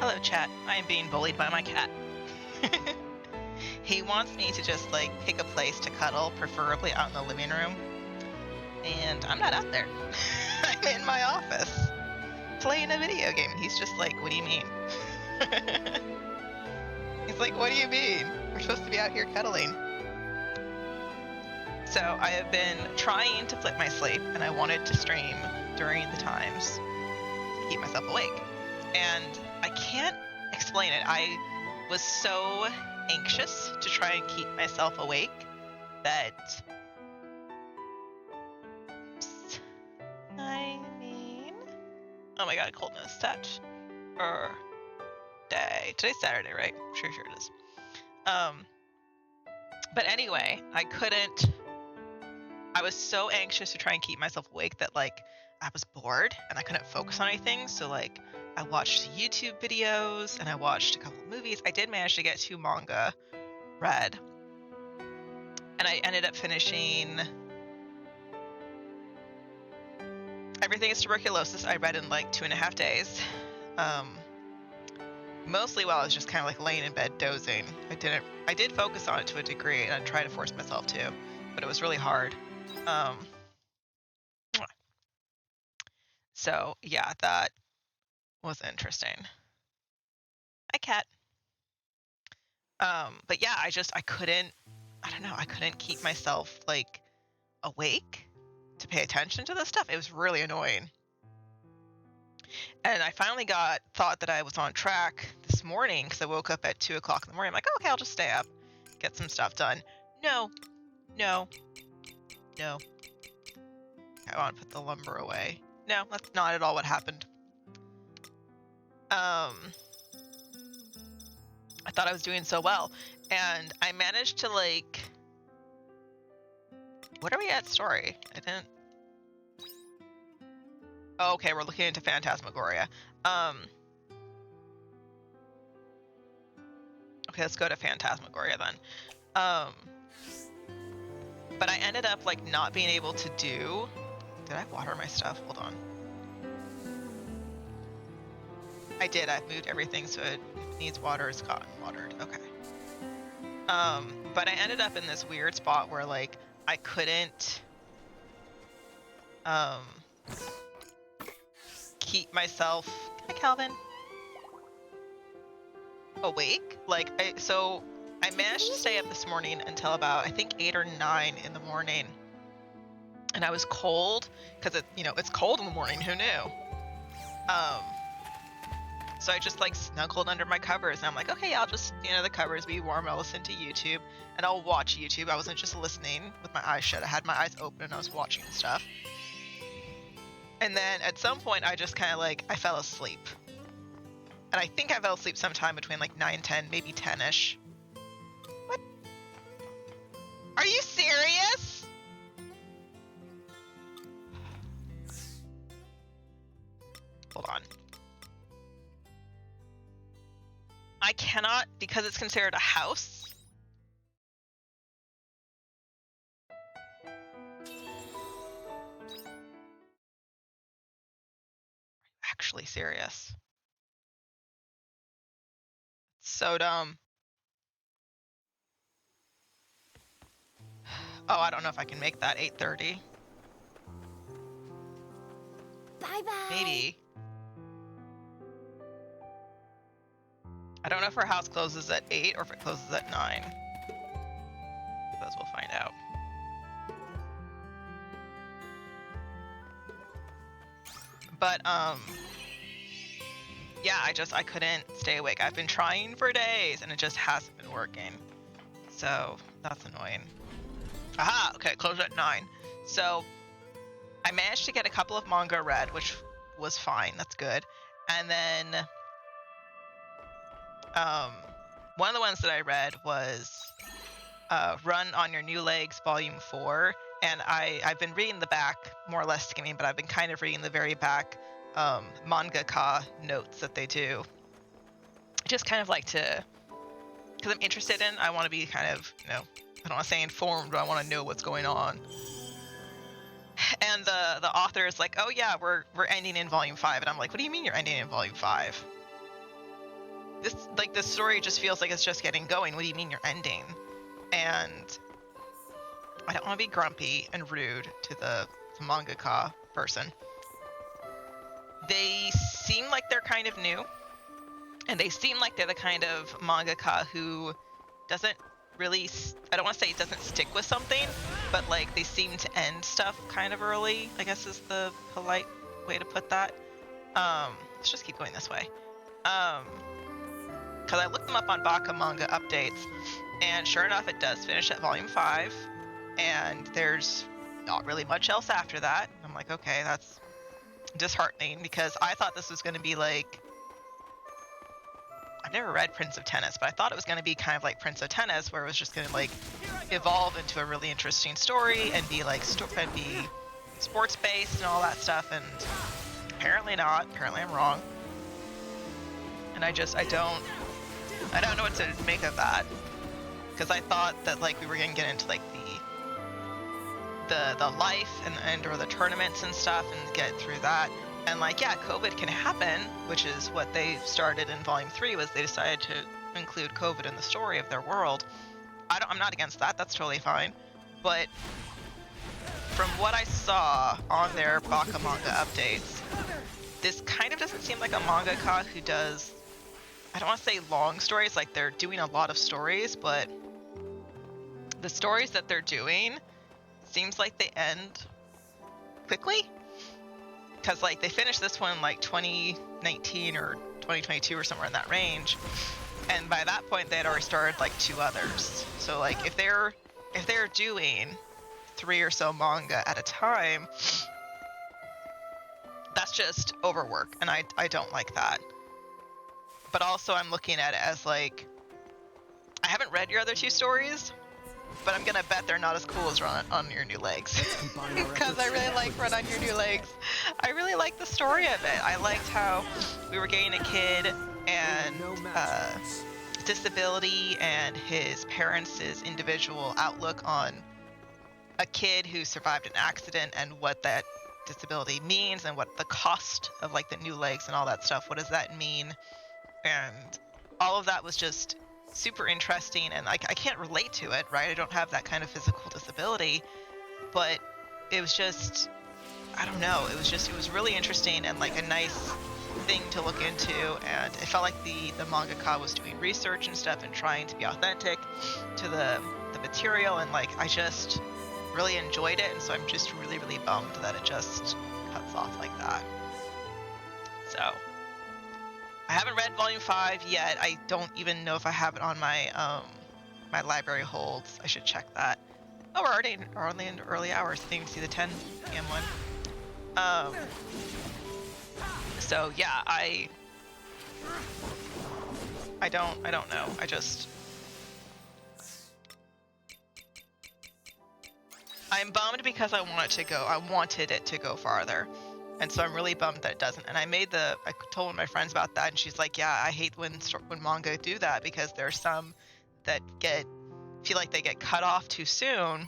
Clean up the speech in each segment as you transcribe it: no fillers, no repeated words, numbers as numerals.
Hello, chat. I am being bullied by my cat. He wants me to just, like, pick a place to cuddle, preferably out in the living room. And I'm not out there. I'm in my office, playing a video game. He's just like, what do you mean? He's like, what do you mean? We're supposed to be out here cuddling. So I have been trying to flip my sleep, and I wanted to stream during the times to keep myself awake. And I can't explain it. I was so anxious to try and keep myself awake that... Oh my god, coldness touch. Day. Today's Saturday, right? Sure it is. But anyway, I was so anxious to try and keep myself awake that, like, I was bored and I couldn't focus on anything. So, like, I watched YouTube videos and I watched a couple of movies. I did manage to get 2 manga read. And I ended up finishing Everything is Tuberculosis. I read in like 2.5 days. Mostly while I was just kind of like laying in bed dozing. I did focus on it to a degree, and I tried to force myself to, but it was really hard. So yeah, that was interesting. Hi, cat. But yeah, I couldn't keep myself like awake to pay attention to this stuff. It was really annoying. And I finally thought that I was on track this morning because I woke up at 2 o'clock in the morning. I'm like, oh, okay, I'll just stay up, get some stuff done. No. I want to put the lumber away. No, that's not at all what happened. I thought I was doing so well, and I managed to, like... What are we at story? I didn't... Oh, okay, we're looking into Phantasmagoria. Okay, let's go to Phantasmagoria then. But I ended up, like, not being able to do... Did I water my stuff? Hold on. I did. I've moved everything so it needs water. It's gotten watered. Okay. But I ended up in this weird spot where, like, I couldn't keep myself... Hi, Calvin. Awake. Like, so I managed to stay up this morning until about, I think, 8 or 9 in the morning. And I was cold, because it's cold in the morning, who knew? So I just, like, snuggled under my covers, and I'm like, okay, I'll just, the covers be warm, I'll listen to YouTube, and I'll watch YouTube. I wasn't just listening with my eyes shut, I had my eyes open, and I was watching stuff. And then, at some point, I just kind of, like, I fell asleep. And I think I fell asleep sometime between, like, 9, 10, maybe 10-ish. What? Are you serious? Hold on. I cannot, because it's considered a house. Actually serious. It's so dumb. Oh, I don't know if I can make that 8:30. Bye-bye. Maybe. I don't know if our house closes at 8 or if it closes at 9. Suppose we'll find out. But, yeah, I couldn't stay awake. I've been trying for days, and it just hasn't been working. So, that's annoying. Aha! Okay, it closed at 9. So, I managed to get a couple of manga read, which was fine. That's good. And then... one of the ones that I read was Run on Your New Legs, Volume 4, and I've been reading the back, more or less skimming, but I've been kind of reading the very back mangaka notes that they do. Just kind of like to, because I'm interested in, I want to be kind of, I don't want to say informed, but I want to know what's going on. And the author is like, oh yeah, we're ending in Volume 5, and I'm like, what do you mean you're ending in Volume 5? this story just feels like it's just getting going. What do you mean you're ending? And I don't want to be grumpy and rude to the mangaka person. They seem like they're kind of new, and they seem like they're the kind of mangaka who doesn't really, I don't want to say it doesn't stick with something, but like they seem to end stuff kind of early, I guess is the polite way to put that. Let's just keep going this way. Because I looked them up on Baka Manga Updates, and sure enough, it does finish at volume 5, and there's not really much else after that. I'm like, okay, that's disheartening, because I thought this was going to be like, I've never read Prince of Tennis, but I thought it was going to be kind of like Prince of Tennis, where it was just going to like evolve into a really interesting story and be like be sports based and all that stuff, and apparently not. Apparently I'm wrong, and I don't know what to make of that, because I thought that like we were going to get into like the life and or the tournaments and stuff and get through that. And like, yeah, COVID can happen, which is what they started in volume 3, was they decided to include COVID in the story of their world. I'm not against that. That's totally fine. But from what I saw on their Baka Manga Updates, this kind of doesn't seem like a mangaka who does, I don't want to say long stories, like they're doing a lot of stories, but the stories that they're doing seems like they end quickly. Because like they finished this one like 2019 or 2022 or somewhere in that range, and by that point they had already started like 2 others. So like if they're doing 3 or so manga at a time, that's just overwork, and I don't like that. But also I'm looking at it as like, I haven't read your other 2 stories, but I'm gonna bet they're not as cool as Run on Your New Legs. Because I really like Run on Your New Legs. I really like the story of it. I liked how we were getting a kid and disability and his parents' individual outlook on a kid who survived an accident and what that disability means and what the cost of like the new legs and all that stuff, what does that mean? And all of that was just super interesting, and I can't relate to it, right? I don't have that kind of physical disability, but it was just, I don't know, it was really interesting and like a nice thing to look into, and it felt like the mangaka was doing research and stuff and trying to be authentic to the material, and like I just really enjoyed it, and so I'm just really, really bummed that it just cuts off like that. So I haven't read volume 5 yet. I don't even know if I have it on my my library holds. I should check that. Oh, we're already in early hours. I didn't even see the 10 p.m. one. So yeah, I don't know. I'm bummed because I wanted it to go farther. And so I'm really bummed that it doesn't. And I told one of my friends about that, and she's like, yeah, I hate when manga do that, because there's some that feel like they get cut off too soon.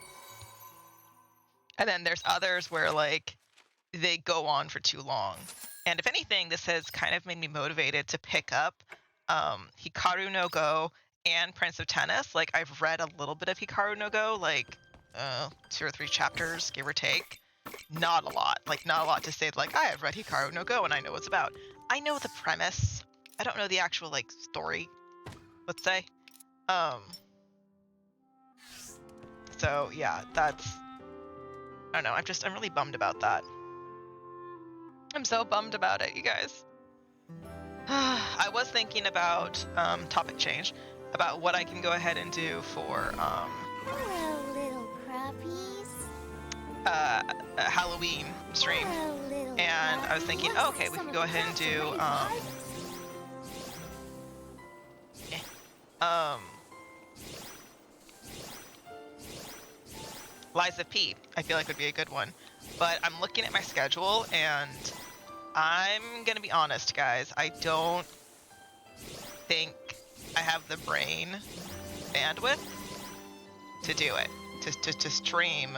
And then there's others where like they go on for too long. And if anything, this has kind of made me motivated to pick up Hikaru no Go and Prince of Tennis. Like I've read a little bit of Hikaru no Go, like 2 or 3 chapters, give or take. Not a lot to say like I have read Hikaru no Go and I know what's about. I know the premise. I don't know the actual like story, let's say. So yeah, I don't know, I'm really bummed about that. I'm so bummed about it, you guys. I was thinking about topic change, about what I can go ahead and do for Hello, little crappies. A Halloween stream. Hello, And I was thinking, oh, okay, we can go ahead and do Liza P. I feel like would be a good one. But I'm looking at my schedule, and I'm gonna be honest, guys. I don't think I have the brain bandwidth to do it, to stream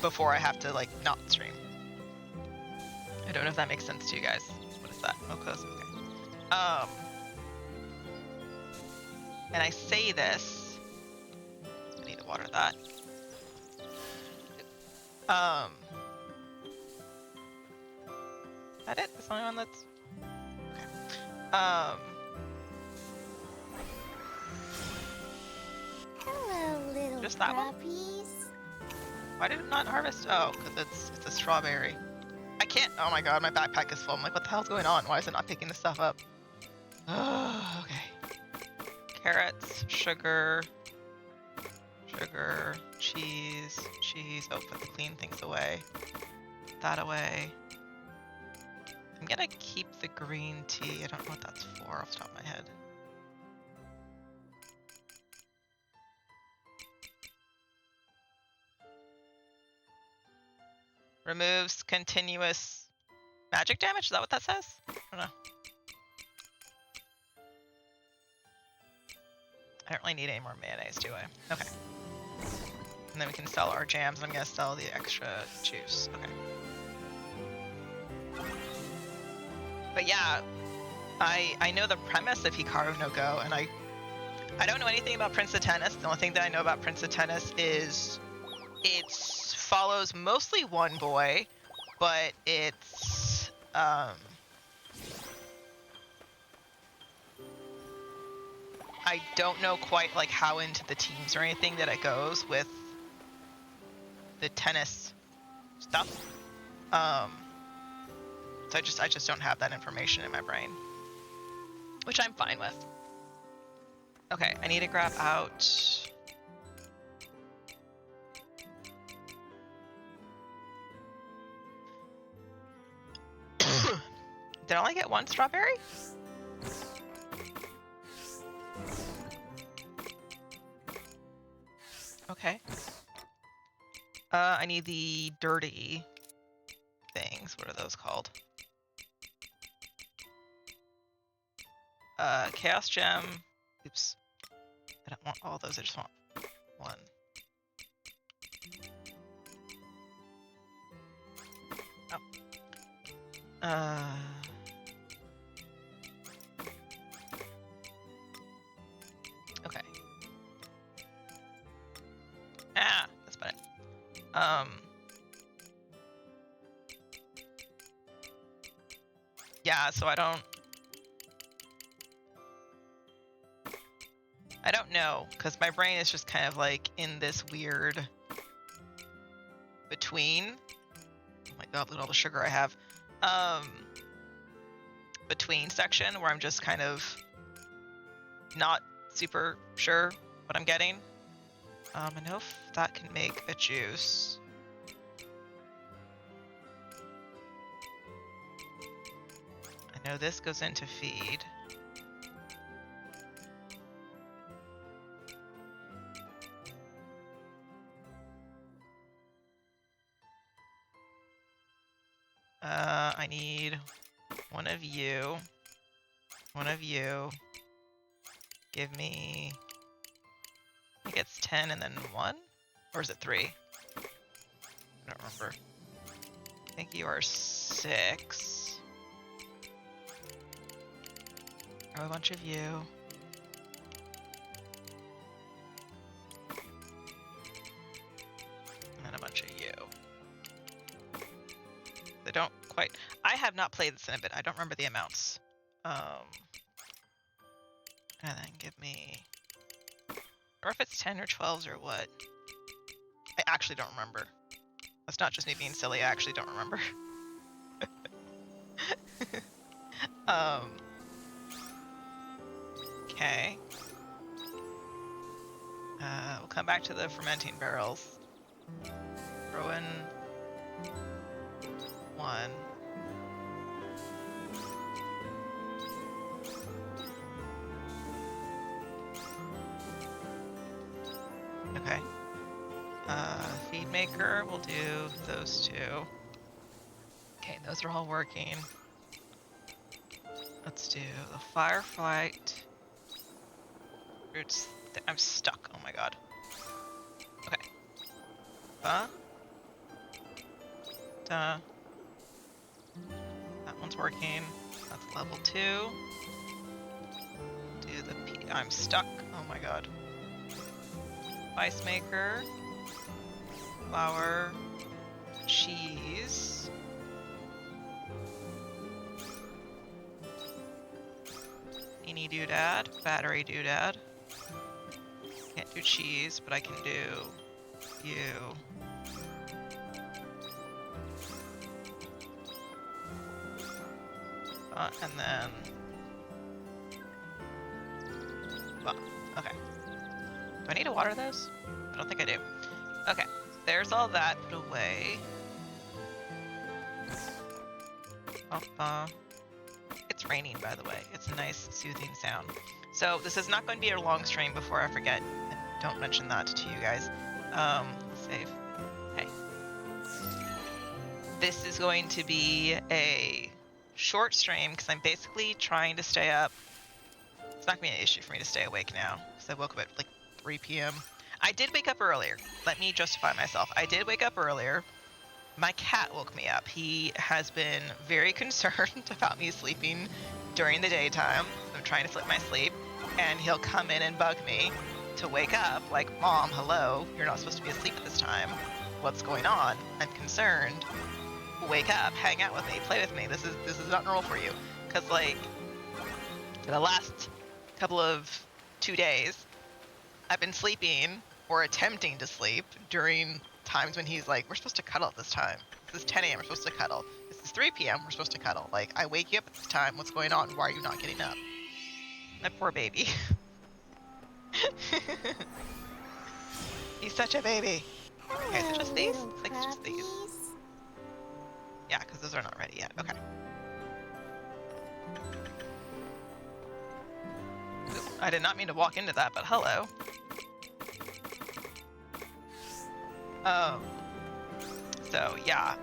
before I have to like not stream. I don't know if that makes sense to you guys. What is that? Oh, close. Okay. And I say this. I need to water that. Is that it? That's the only one that's... Okay. Hello, little Just that one? crappies. Why did it not harvest? Oh, because it's a strawberry. I can't. Oh my god, my backpack is full. I'm like, what the hell's going on? Why is it not picking this stuff up? Oh, okay. Carrots, sugar, cheese. Oh, put the clean things away. Put that away. I'm gonna keep the green tea. I don't know what that's for off the top of my head. Removes continuous magic damage? Is that what that says? I don't know. I don't really need any more mayonnaise, do I? Okay. And then we can sell our jams. I'm gonna sell the extra juice. Okay. But yeah, I know the premise of Hikaru no Go, and I don't know anything about Prince of Tennis. The only thing that I know about Prince of Tennis is it follows mostly one boy, but it's I don't know quite like how into the teams or anything that it goes with the tennis stuff. So I just don't have that information in my brain, which I'm fine with. Okay, I need to grab out. Did I only get one strawberry? Okay. I need the dirty things. What are those called? Chaos gem. Oops. I don't want all those. I just want one. Oh. Okay. Ah, that's better. Yeah, so I don't know, because my brain is just kind of like in this weird between. Oh my god, look at all the sugar I have. Between section where I'm just kind of not super sure what I'm getting. I know if that can make a juice. I know this goes into feed. I need one of you. One of you. Give me... I think it's 10 and then 1? Or is it 3? I don't remember. I think you are 6. Grab a bunch of you. And then a bunch of you. They don't quite... I have not played this in a bit. I don't remember the amounts. And then give me... Or if it's 10 or 12s or what. I actually don't remember. That's not just me being silly. I actually don't remember. Okay. We'll come back to the fermenting barrels. Throw in 1. Okay. Feed maker, we'll do those 2. Okay, those are all working. Let's do the fireflight. Roots. I'm stuck. Oh my god. Okay. Duh. That one's working. That's level 2. Do the I'm stuck. Oh my god. Ice maker. Flour. Cheese. Beanie doodad. Battery doodad. Can't do cheese, but I can do you. And then... Well, okay. Do I need to water those? I don't think I do. Okay, there's all that put away. It's raining, by the way. It's a nice, soothing sound. So this is not going to be a long stream before I forget. Don't mention that to you guys. Save. Hey. This is going to be a short stream because I'm basically trying to stay up. It's not going to be an issue for me to stay awake now because I woke up at like 3 p.m. I did wake up earlier. Let me justify myself. I did wake up earlier. My cat woke me up. He has been very concerned about me sleeping during the daytime. I'm trying to flip my sleep, and he'll come in and bug me to wake up, like, Mom, hello, you're not supposed to be asleep at this time. What's going on? I'm concerned. Wake up, hang out with me, play with me. This is not normal for you. Because, like, for the last couple of 2 days, I've been sleeping or attempting to sleep during times when he's like, we're supposed to cuddle at this time. This is 10 a.m., we're supposed to cuddle. This is 3 p.m., we're supposed to cuddle. Like, I wake you up at this time, what's going on? Why are you not getting up? My poor baby. He's such a baby. Okay, so just these? I think it's just these. Yeah, because those are not ready yet. Okay. Oop, I did not mean to walk into that, but hello. So yeah,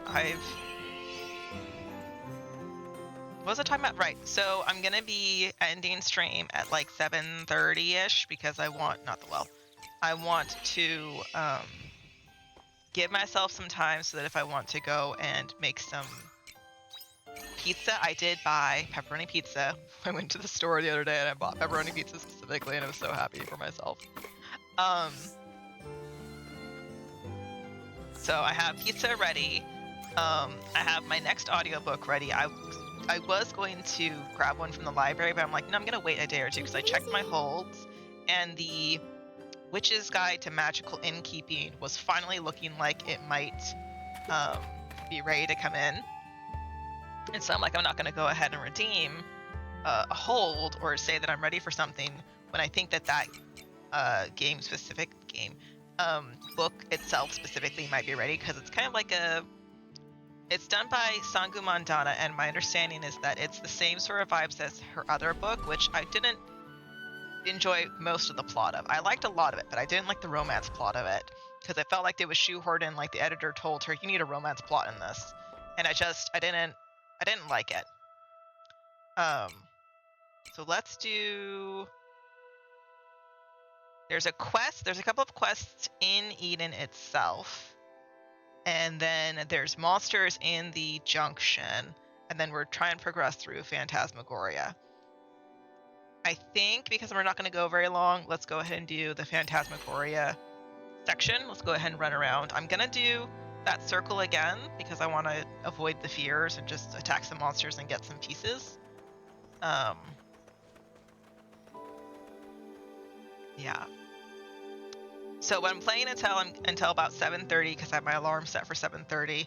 what was I talking about? Right, so I'm gonna be ending stream at like 7:30-ish because I want, I want to give myself some time so that if I want to go and make some pizza, I did buy pepperoni pizza. I went to the store the other day and I bought pepperoni pizza specifically and I was so happy for myself. So I have pizza ready. I have my next audiobook ready. I was going to grab one from the library, but I'm like, no, I'm gonna wait a day or two because I checked my holds, and the Witch's Guide to Magical Innkeeping was finally looking like it might be ready to come in. And so I'm like, I'm not gonna go ahead and redeem a hold or say that I'm ready for something when I think that book itself specifically might be ready, because it's kind of like it's done by Sangu Mandana, and my understanding is that it's the same sort of vibes as her other book, which I didn't enjoy most of the plot of. I liked a lot of it, but I didn't like the romance plot of it, because it felt like it was shoehorned in, like the editor told her, you need a romance plot in this. And I didn't like it. So let's do... There's a couple of quests in Eden itself. And then there's monsters in the junction. And then we're trying to progress through Phantasmagoria. I think because we're not going to go very long, let's go ahead and do the Phantasmagoria section. Let's go ahead and run around. I'm going to do that circle again because I want to avoid the fears and just attack some monsters and get some pieces. Yeah. So I'm playing until about 7:30 because I have my alarm set for 7:30,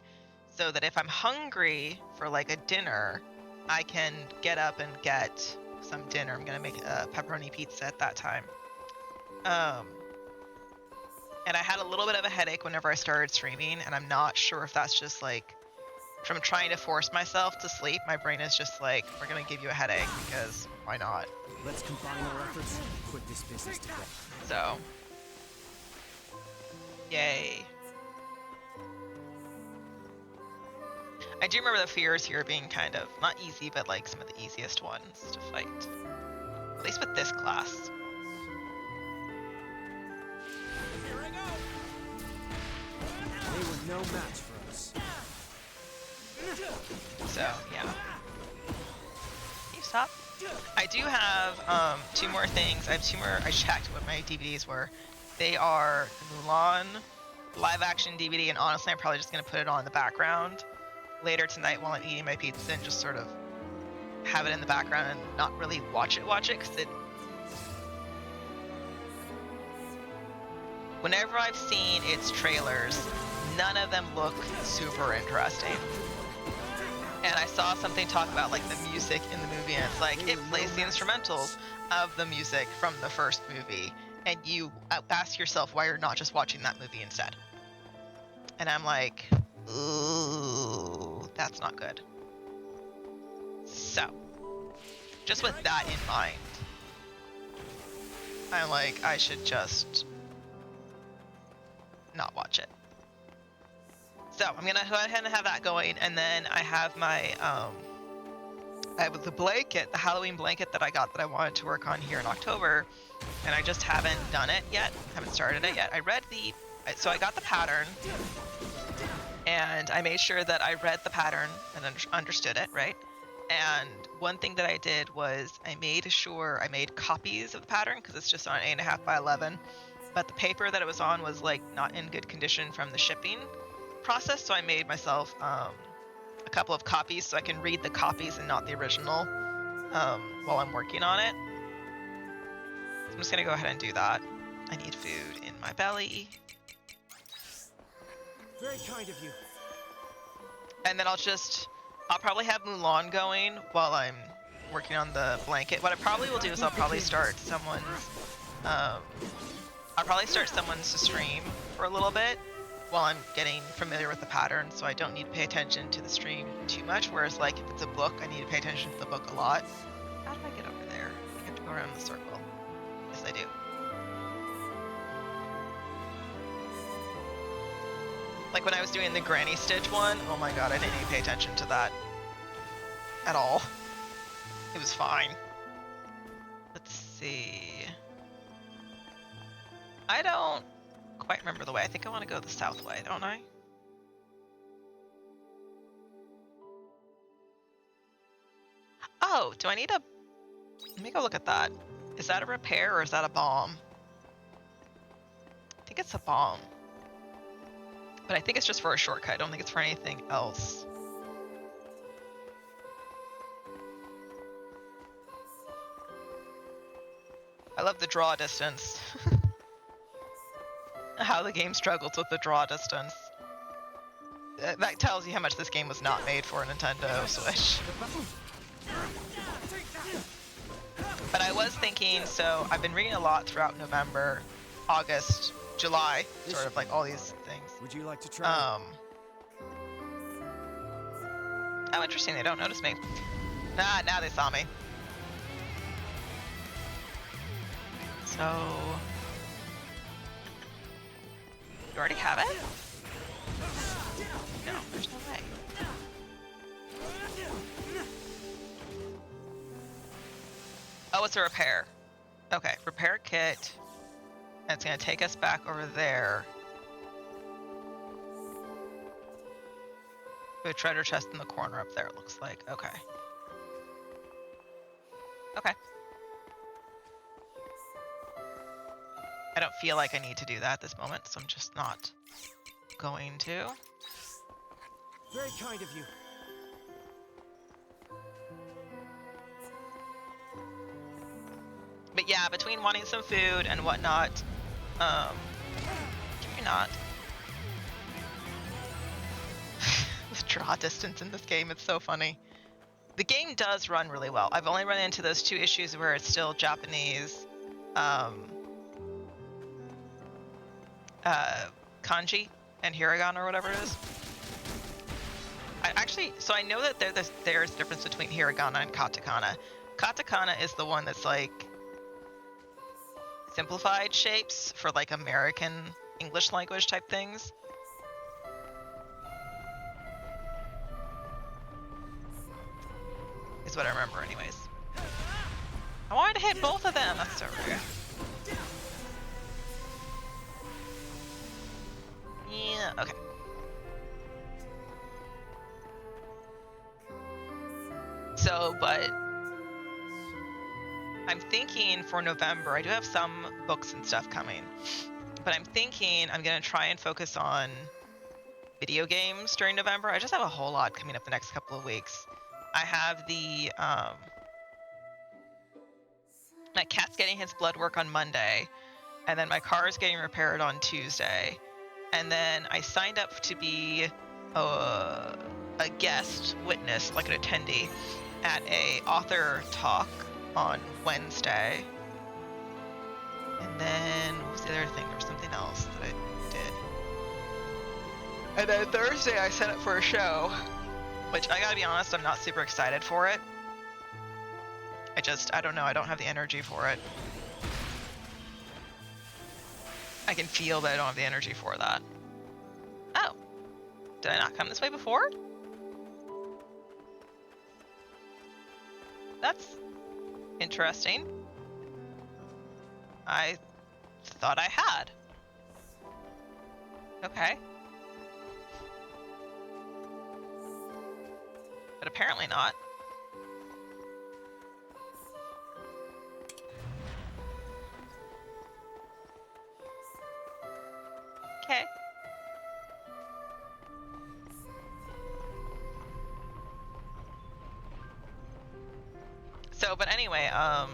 so that if I'm hungry for like a dinner, I can get up and get some dinner. I'm gonna make a pepperoni pizza at that time. And I had a little bit of a headache whenever I started streaming, and I'm not sure if that's just like from trying to force myself to sleep. My brain is just like, we're gonna give you a headache because why not? Let's combine our efforts and put this business together. So, yay. I do remember the fears here being kind of, not easy, but like some of the easiest ones to fight. At least with this class. Here I go. They were no match for us. So, yeah. Can you stop? I do have 2 more things. I have 2 more. I checked what my DVDs were. They are the Mulan live action DVD, and honestly, I'm probably just gonna put it on in the background later tonight while I'm eating my pizza and just sort of have it in the background and not really watch it because whenever I've seen its trailers, none of them look super interesting. And I saw something talk about like the music in the movie, and it's like it plays the instrumentals of the music from the first movie, and you ask yourself why you're not just watching that movie instead. And I'm like, ooh, that's not good. So, just with that in mind, I'm like, I should just not watch it. So I'm gonna go ahead and have that going, and then I have my I have the blanket, the Halloween blanket that I got that I wanted to work on here in October, and I just haven't done it yet, haven't started it yet. So I got the pattern, and I made sure that I read the pattern and understood it, right? And one thing that I did was I made copies of the pattern because it's just on 8.5 by 11, but the paper that it was on was like not in good condition from the shipping process, so I made myself a couple of copies so I can read the copies and not the original while I'm working on it. So I'm just gonna go ahead and do that. I need food in my belly. Very kind of you. And then I'll probably have Mulan going while I'm working on the blanket. What I probably will do is I'll probably start someone's stream for a little bit while I'm getting familiar with the pattern, so I don't need to pay attention to the stream too much, whereas like if it's a book, I need to pay attention to the book a lot. How do I get over there? I have to go around the circle. Yes, I do. Like when I was doing the Granny Stitch one, oh my god, I didn't even pay attention to that at all. It was fine. Let's see. I don't quite remember the way. I think I want to go the south way, don't I? Oh, do I need a... Let me go look at that. Is that a repair or is that a bomb? I think it's a bomb. But I think it's just for a shortcut. I don't think it's for anything else. I love the draw distance. How the game struggles with the draw distance. That tells you how much this game was not made for a Nintendo Switch. But I was thinking, so I've been reading a lot throughout November, August, July, sort of like all these things. Would you like to try? Oh, interesting, they don't notice me. Nah, now they saw me. So... You already have it? No, there's no way. Oh, it's a repair. Okay, repair kit. And it's gonna take us back over there. To a treasure chest in the corner up there, it looks like. Okay. Okay. I don't feel like I need to do that at this moment, so I'm just not going to. Very kind of you. But yeah, between wanting some food and whatnot, can you not? The draw distance in this game, it's so funny. The game does run really well. I've only run into those 2 issues where it's still Japanese, kanji and hiragana or whatever it is. I know that there's a difference between hiragana and katakana. Katakana is the one that's like simplified shapes for like American English language type things. Is what I remember anyways. I wanted to hit both of them. That's so rude. Yeah, okay. So, but I'm thinking for November, I do have some books and stuff coming, but I'm thinking I'm going to try and focus on video games during November. I just have a whole lot coming up the next couple of weeks. I have the, my cat's getting his blood work on Monday, and then my car is getting repaired on Tuesday. And then I signed up to be a guest witness, like an attendee, at a author talk on Wednesday. And then what was the other thing? There was something else that I did. And then Thursday I set up for a show, which I gotta be honest, I'm not super excited for it. I don't know, I don't have the energy for it. I can feel that I don't have the energy for that. Oh, did I not come this way before? That's interesting. I thought I had. Okay. But apparently not. Okay. So, but anyway, I'm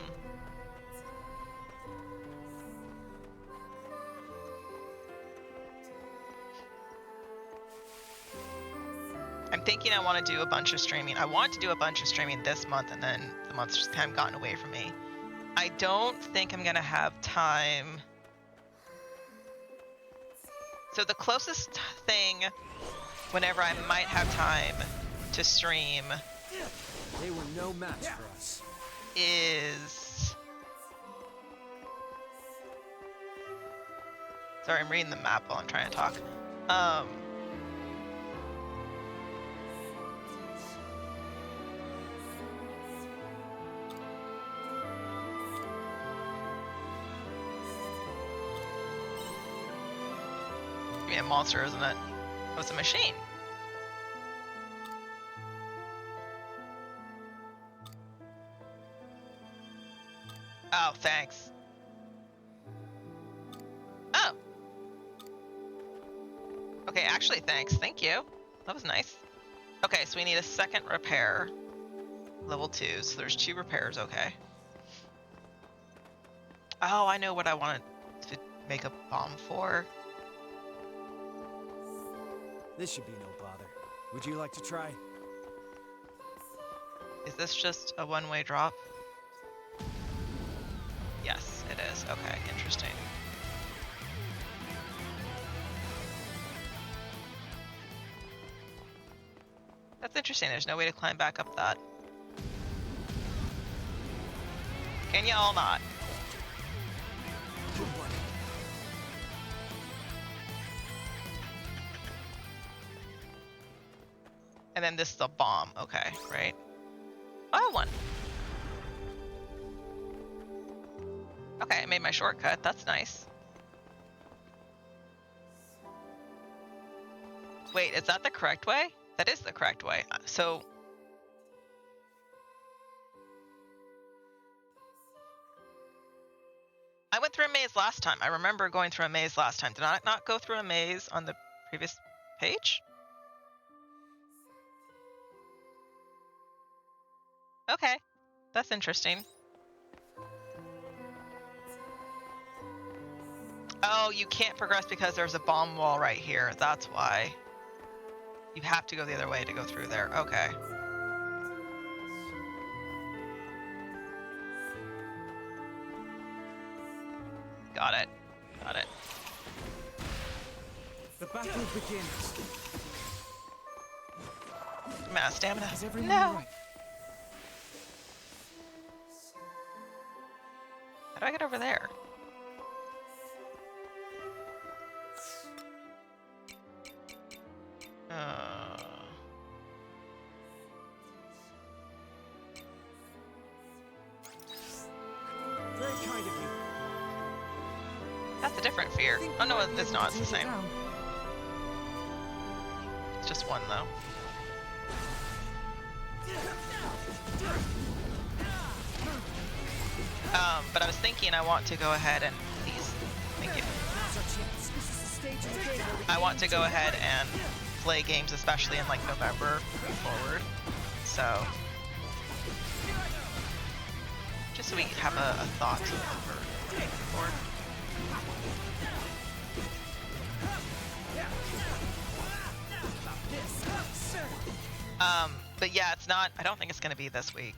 thinking I want to do a bunch of streaming. I want to do a bunch of streaming this month, and then the month's just kind of gotten away from me. I don't think I'm going to have time. So the closest thing, whenever I might have time to stream, They were no match for us. is... Sorry, I'm reading the map while I'm trying to talk. A monster, isn't it? Oh, it's a machine. Oh, thanks. Oh. Okay, actually, thanks. Thank you. That was nice. Okay, so we need a second repair. Level 2, so there's 2 repairs, okay. Oh, I know what I wanted to make a bomb for. This should be no bother. Would you like to try? Is this just a one-way drop? Yes, it is. Okay, interesting. That's interesting. There's no way to climb back up that. Can you all not? Good one. And then this is a bomb. Okay, right? Oh, one. Okay, I made my shortcut. That's nice. Wait, is that the correct way? That is the correct way. So... I went through a maze last time. I remember going through a maze last time. Did I not go through a maze on the previous page? Okay, that's interesting. Oh, you can't progress because there's a bomb wall right here. That's why. You have to go the other way to go through there. Okay. Got it. Got it. The battle begins. I'm out of stamina. Is everyone No. all right? How do I get over there? Very kind of you. That's a different fear. Oh no, it's not. It's the same. It's just one though. But I was thinking I want to go ahead and please, thank you. Now's our chance. This is the stage of the game where we I can want to aim go to ahead win. and play games, especially in like November moving forward. So just so we have a thought for moving forward. But yeah, it's not. I don't think it's gonna be this week.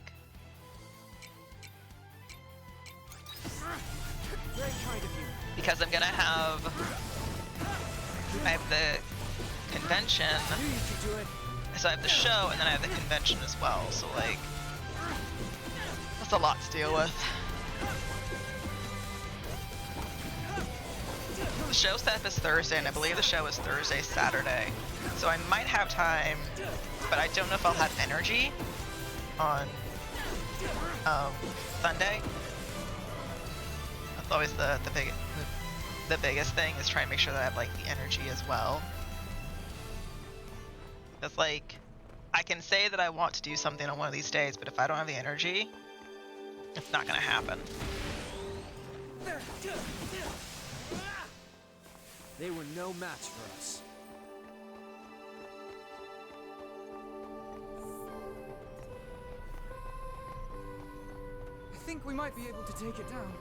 Very kind of you. Because I have the convention, I knew you could do it. so I have the show, and then I have the convention as well, so like, that's a lot to deal with. The show setup is Thursday, and I believe the show is Thursday, Saturday, so I might have time, but I don't know if I'll have energy on Sunday. That's always the biggest thing, is trying to make sure that I have like the energy as well. Because like, I can say that I want to do something on one of these days, but if I don't have the energy, it's not gonna happen. They were no match for us. I think we might be able to take it down.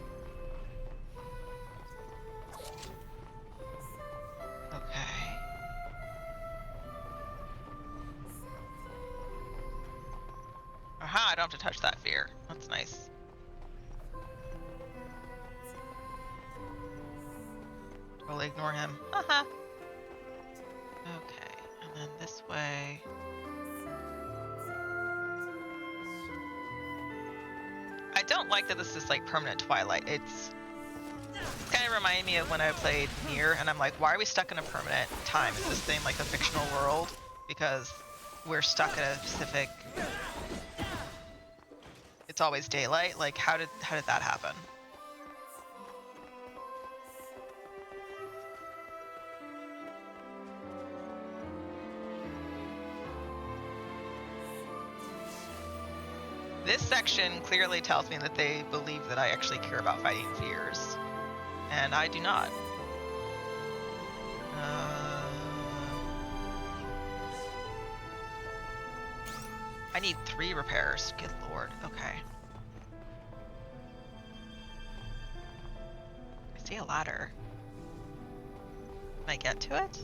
Okay. Aha, I don't have to touch that fear. That's nice. Totally ignore him. Haha. Okay, and then this way. I don't like that this is like permanent twilight. It's kind of reminding me of when I played Nier, and I'm like, why are we stuck in a permanent time? Is this thing like a fictional world? Because we're stuck at a specific. It's always daylight. Like, how did that happen? This section clearly tells me that they believe that I actually care about fighting fears, and I do not. I need 3 repairs. Good lord. Okay. I see a ladder. Can I get to it?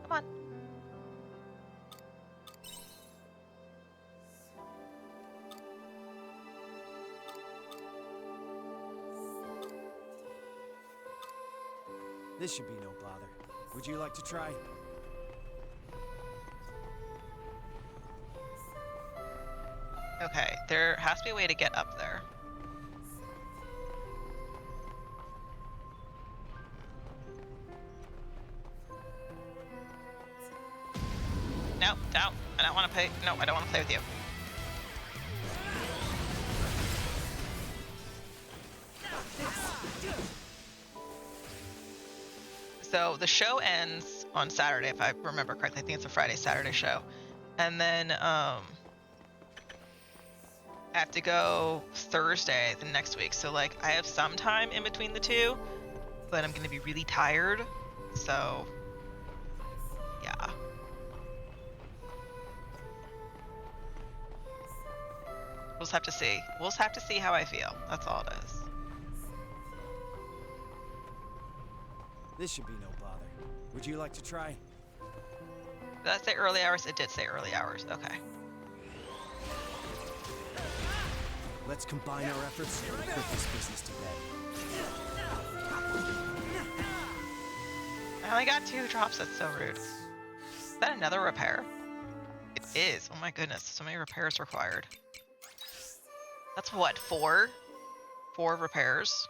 Come on. This should be no bother. Would you like to try? Okay, there has to be a way to get up there. No, no, I don't want to play. No, I don't want to play with you. So the show ends on Saturday, if I remember correctly. I think it's a Friday, Saturday show. And then I have to go Thursday the next week. So like I have some time in between the two, but I'm going to be really tired. So yeah. We'll just have to see. We'll just have to see how I feel. That's all it is. This should be no bother. Would you like to try? Did that say early hours? It did say early hours. Okay. Let's combine our efforts and put this business to bed. I only got 2 drops. That's so rude. Is that another repair? It is. Oh my goodness. So many repairs required. That's what, 4? 4 repairs?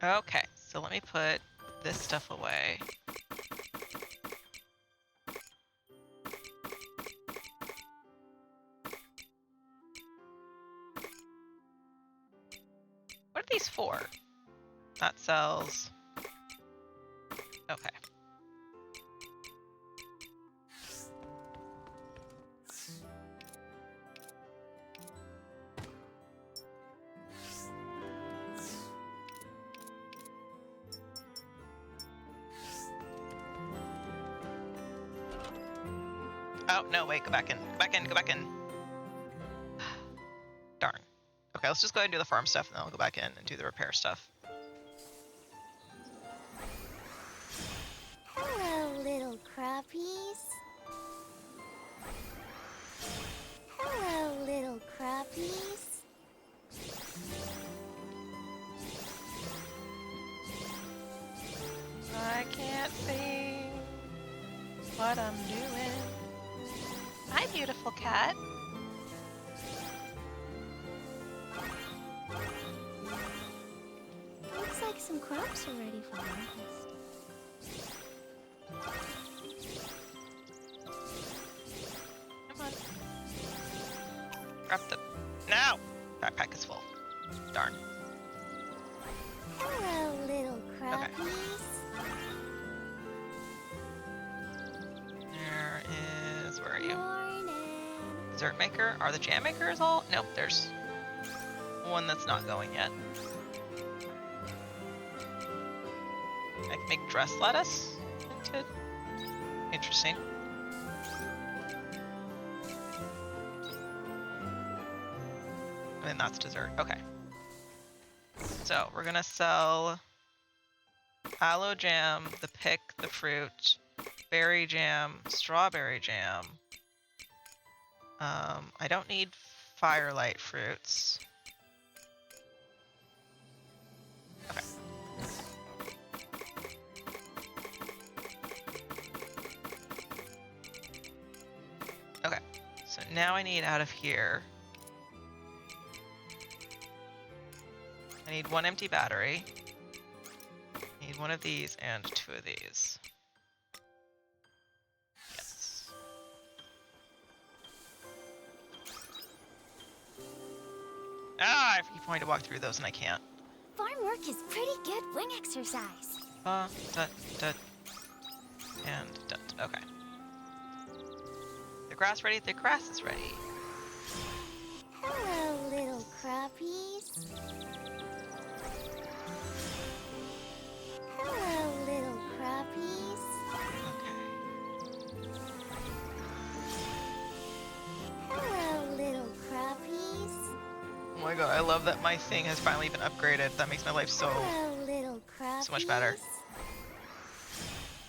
Okay, so let me put this stuff away. What are these for? That sells. Okay. Oh, no, wait, go back in. Go back in, go back in. Darn. Okay, let's just go ahead and do the farm stuff, and then I'll go back in and do the repair stuff. Hello, little crappies. Hello, little crappies. I can't see what I'm doing. Hi, beautiful cat. Looks like some crops are ready for harvest. Come on. Grab the... No! Backpack is full. Darn. Hello, little crappies. There is... Where are you? Morning. Dessert maker? Are the jam makers all? Nope, there's one that's not going yet. I can make dress lettuce into... Interesting. I mean, that's dessert. Okay. So, we're gonna sell aloe jam, the pick, the fruit, berry jam, strawberry jam. I don't need firelight fruits. Okay. Okay, so now I need out of here. I need one empty battery. I need one of these and two of these. Yes. Ah, I keep wanting to walk through those and I can't. Farm work is pretty good wing exercise. Dut, dut, and dut. Okay. The grass ready? The grass is ready. Hello, little crappies. Hello, little crappies. Okay. Hello, little crappies. Oh my god, I love that my thing has finally been upgraded. That makes my life so Hello, little crappies. much better.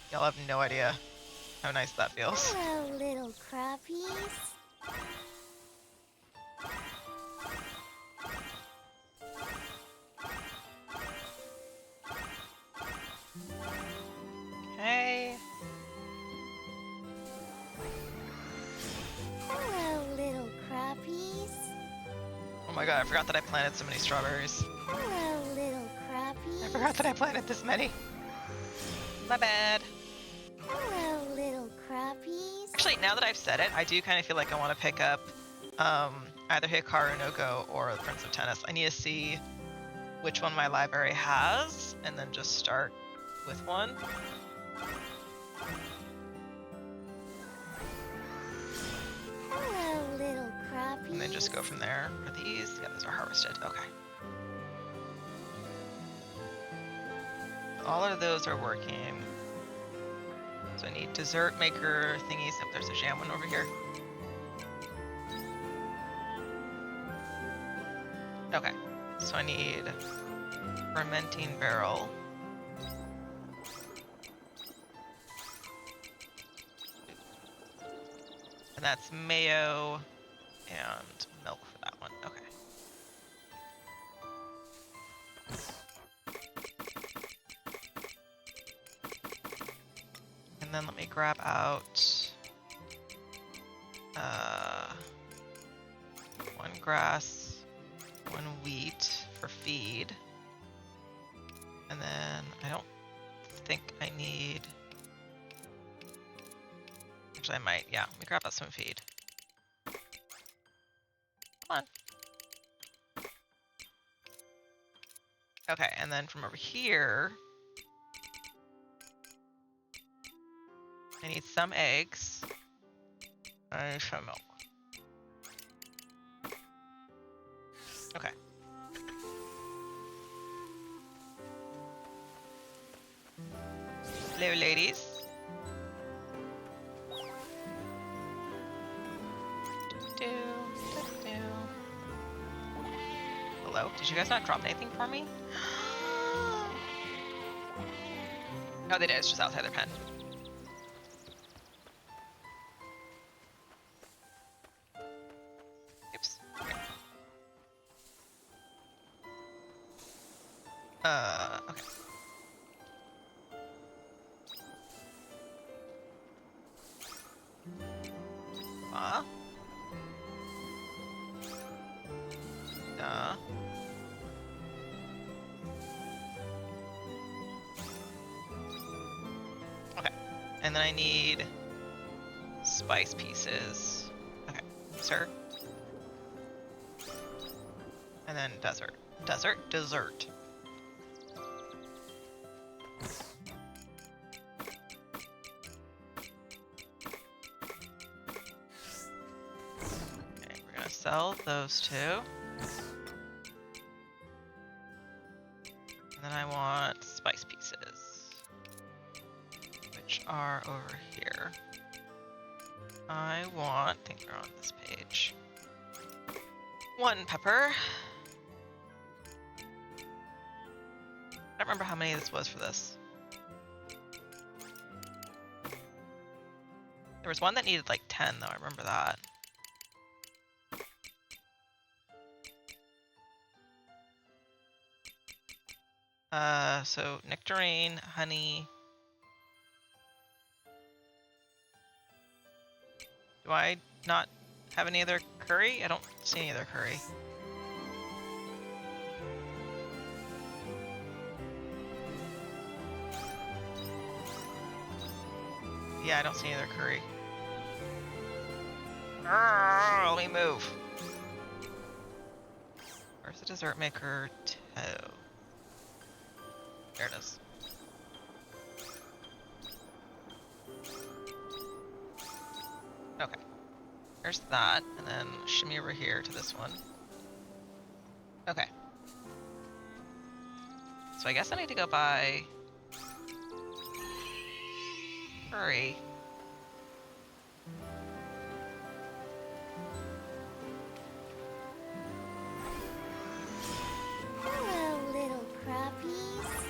Y'all have no idea how nice that feels. Hello, little crappies. Okay. Hello, little crappies. Oh my god, I forgot that I planted so many strawberries. Hello, little crappies. I forgot that I planted this many. My bad. Hello, little crappies. Actually, now that I've said it, I do kind of feel like I want to pick up either Hikaru no Go or the Prince of Tennis. I need to see which one my library has, and then just start with one. Hello, little crappies. And then just go from there. Are these? Yeah, those are harvested. Okay. All of those are working. So I need dessert maker thingies. If there's a jam one over here. Okay. So I need fermenting barrel. And that's mayo and milk for that one. Okay. And then let me grab out one grass, one wheat for feed. And then I don't think I need... Actually, I might. Yeah, let me grab out some feed. Come on. Okay, and then from over here, I need some eggs and some milk. Okay. Hello, ladies. Hello. Did you guys not drop anything for me? No, they did. It's just outside their pen. Oops. Okay. Okay. Okay. And then I need spice pieces. Okay, sir. And then dessert. Dessert. Okay, we're gonna sell those two. And then I want spice pieces, which are over here. I think they're on this page. 1 pepper. I don't remember how many this was for this. There was one that needed like 10 though, I remember that. So nectarine, honey. Do I not have any other curry? I don't see any other curry. Yeah, I don't see any other curry. Let me move. Where's the dessert maker? Toe. There it is. Okay. There's that, and then shimmy over here to this one. Okay. So I guess I need to go buy curry. Hello, little crappies.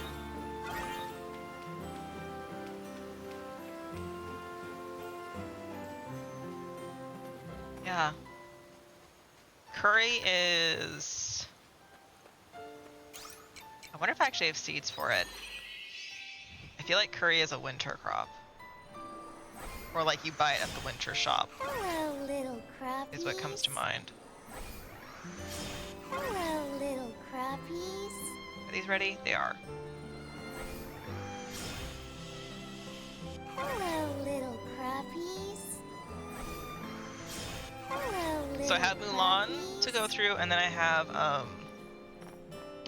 Yeah. Curry is... I wonder if I actually have seeds for it. I feel like curry is a winter crop. Or like you buy it at the winter shop. Hello, little crappies. Is what comes to mind. Hello, little crappies. Are these ready? They are. Hello, little crappies. Hello, little So I have Mulan crappies. to go through, and then I have, I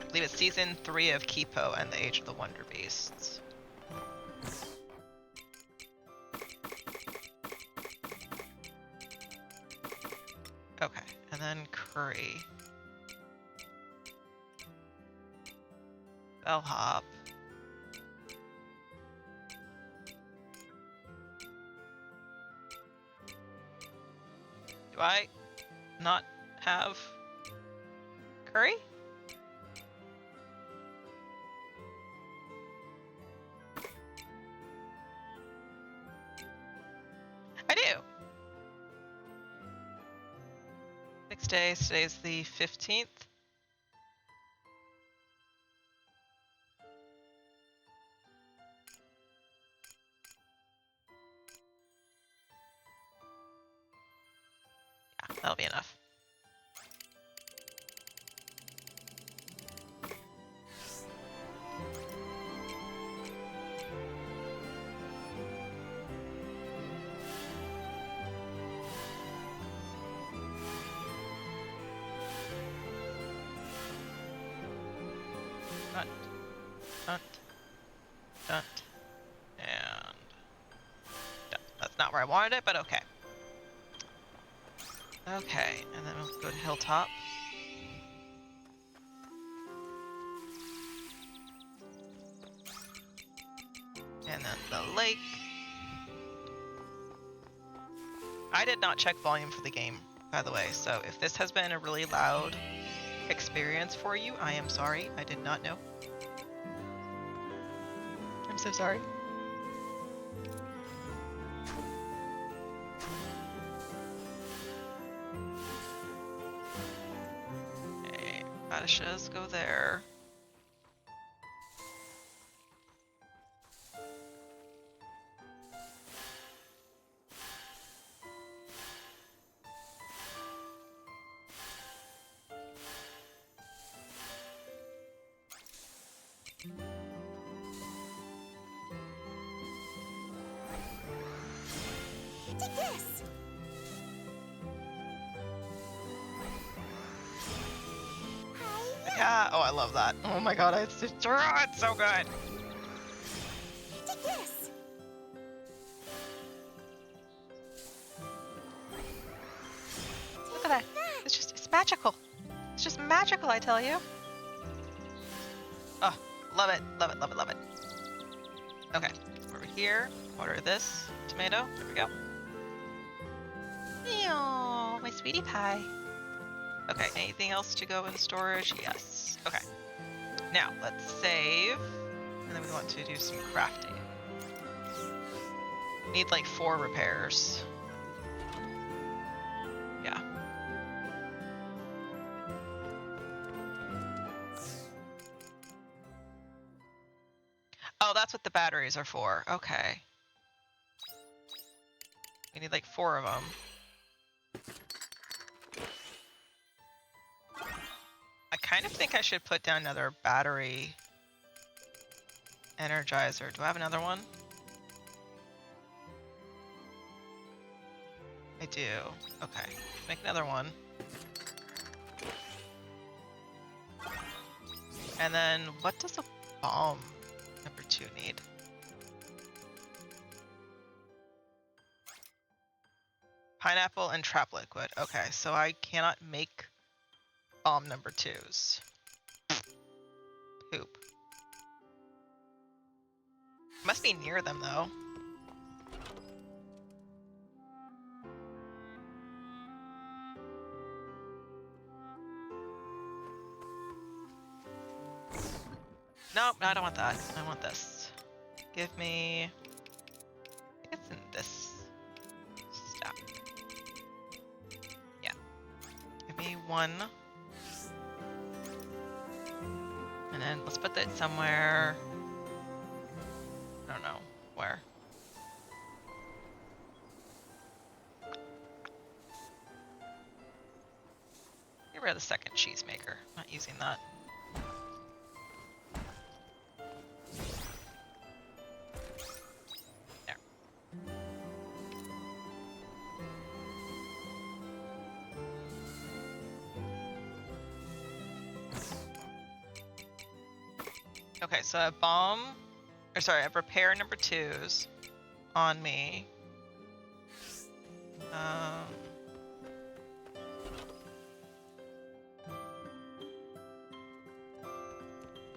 believe it's season 3 of Kipo and the Age of the Wonder Beasts. Okay, and then curry. Bellhop. Do I not have curry? I do. 6 days. Today's the 15th. Yeah, that'll be enough. Dunt, dunt, dunt, and dunt. That's not where I wanted it, but okay. Okay, and then we'll go to Hilltop. And then the lake. I did not check volume for the game, by the way, so if this has been a really loud experience for you, I am sorry. I did not know. I'm so sorry. Okay, radishes go there. Take this. Hi. Yeah, oh, I love that. Oh my god, it's just, oh, it's so good. Take this. Look at that. It's magical. It's just magical, I tell you. Oh, love it, love it, love it, love it. Okay, over here, order this tomato. There we go. Ew, my sweetie pie. Okay, anything else to go in storage? Yes. Okay. Now, let's save. And then we want to do some crafting. Need like 4 repairs. Yeah. Oh, that's what the batteries are for. Okay. We need like 4 of them. I kind of think I should put down another battery energizer. Do I have another one? I do. Okay. Make another one. And then what does a bomb number 2 need? Pineapple and trap liquid. Okay, so I cannot make bomb number 2s. Poop. Must be near them though. Nope, I don't want that. I want this. Give me... I think it's in this stack. Yeah. Give me 1. And then let's put that somewhere... I don't know. Where? Get rid of the second cheese maker. Not using that. There. Okay, so I have bomb, or sorry, I have repair number 2s on me.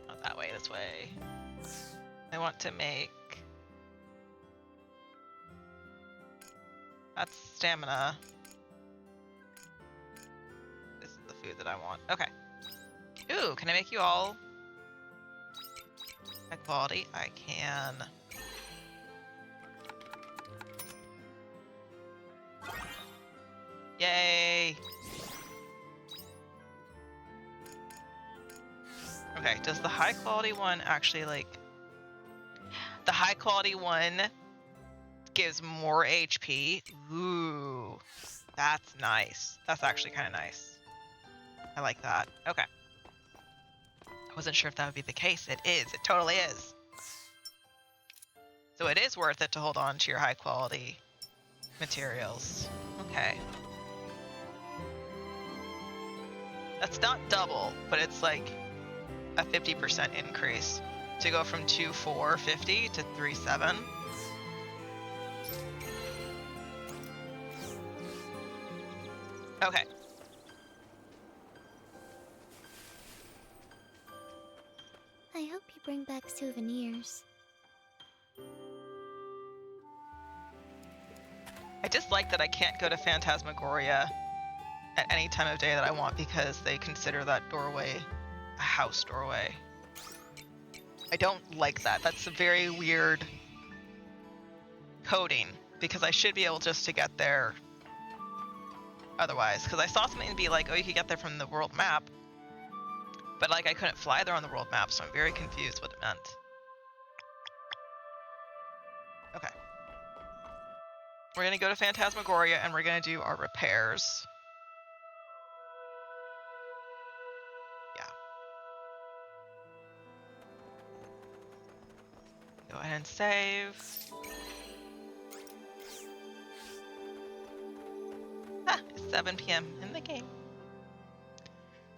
Not that way, this way. I want to make... That's stamina. This is the food that I want. Okay. Ooh, can I make you all high quality? I can. Yay! Okay, does the high quality one actually like... The high quality one gives more HP? Ooh, that's nice. That's actually kind of nice. I like that. Okay. I wasn't sure if that would be the case. It is. It totally is. So it is worth it to hold on to your high quality materials. Okay. That's not double, but it's like a 50% increase to go from 2,450 to 3,700. Okay. I hope you bring back souvenirs. I just like that I can't go to Phantasmagoria at any time of day that I want because they consider that doorway a house doorway. I don't like that. That's a very weird coding because I should be able just to get there otherwise. Because I saw something be like, oh, you could get there from the world map, but like I couldn't fly there on the world map, so I'm very confused what it meant. Okay. We're gonna go to Phantasmagoria and we're gonna do our repairs. Yeah. Go ahead and save. Ah, it's 7 p.m. in the game.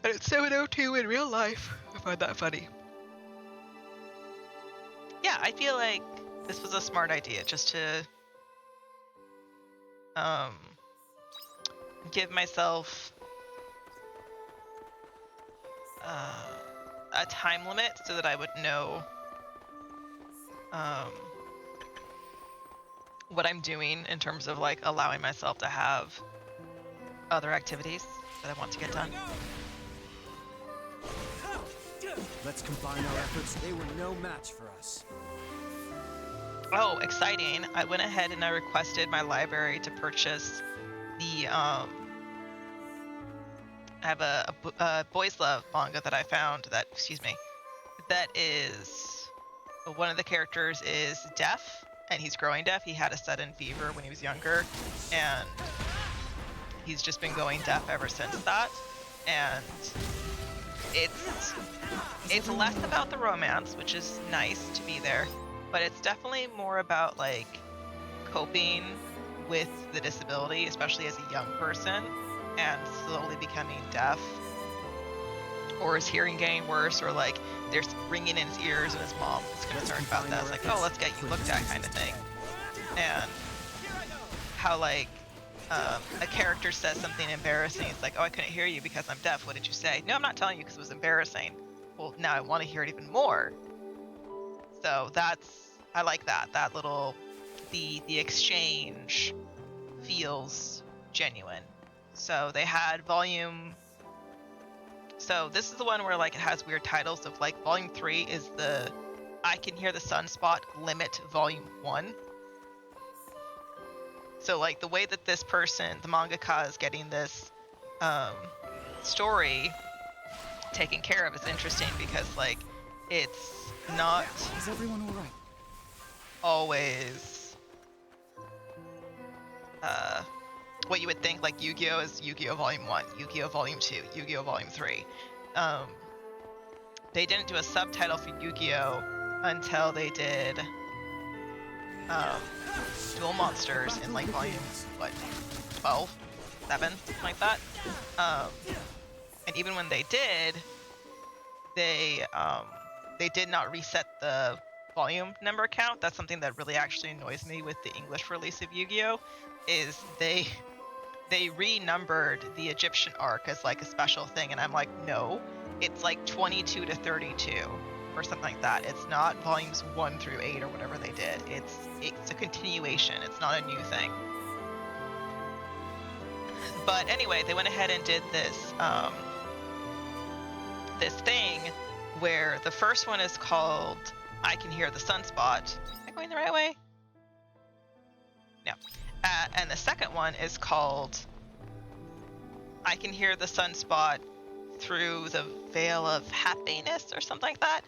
And it's 7:02 in real life. I find that funny. Yeah, I feel like this was a smart idea just to give myself a time limit so that I would know what I'm doing in terms of like allowing myself to have other activities that I want to get done. Let's combine our efforts. They were no match for us. Oh, exciting. I went ahead and I requested my library to purchase the I have a boys love manga that I found that, excuse me, that is, one of the characters is deaf and he's growing deaf. He had a sudden fever when he was younger and he's just been going deaf ever since that. And it's less about the romance, which is nice to be there, but it's definitely more about like coping with the disability, especially as a young person, and slowly becoming deaf, or his hearing getting worse, or like there's ringing in his ears and his mom is concerned about that. It's like, oh, let's get you looked at kind of thing. And how like a character says something embarrassing, it's like, oh, I couldn't hear you because I'm deaf. What did you say? No, I'm not telling you because it was embarrassing. Well, now I want to hear it even more. So I like that little, the exchange feels genuine. So they had so this is the one where like it has weird titles of like volume 3 is the I Can Hear the Sunspot Limit Volume 1. So like the way that this person, the mangaka, is getting this story taken care of is interesting because like it's not Is everyone all right? always what you would think like Yu-Gi-Oh is Yu-Gi-Oh Volume 1, Yu-Gi-Oh Volume 2, Yu-Gi-Oh Volume 3. They didn't do a subtitle for Yu-Gi-Oh until they did Duel Monsters in like volume, what, 12, 7, something like that. And even when they did not reset the volume number count. That's something that really actually annoys me with the English release of Yu-Gi-Oh! Is they renumbered the Egyptian arc as like a special thing, and I'm like, no, it's like 22 to 32 or something like that. It's not volumes 1 through 8 or whatever they did. It's a continuation. It's not a new thing. But anyway, they went ahead and did this this thing where the first one is called I Can Hear the Sunspot. Am I going the right way? No. And the second one is called I Can Hear the Sunspot Through the Veil of Happiness or something like that.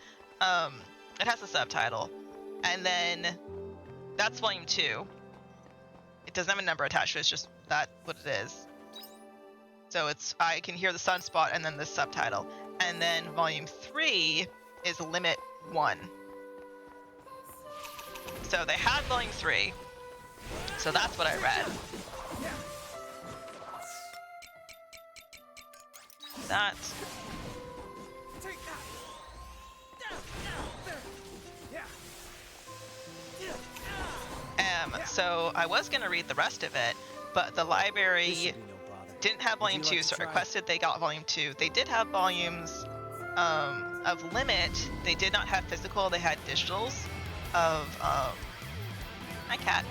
It has a subtitle. And then that's volume 2. It doesn't have a number attached to it, it's just that what it is. So it's I Can Hear the Sunspot and then the subtitle. And then volume 3 is Limit 1. So they had volume 3. So that's what I read. That. So I was going to read the rest of it, but the This library should be no bother. didn't have Would you volume like 2, to so I try? requested they got volume 2. They did have volumes of Limit. They did not have physical, they had digitals of my cat.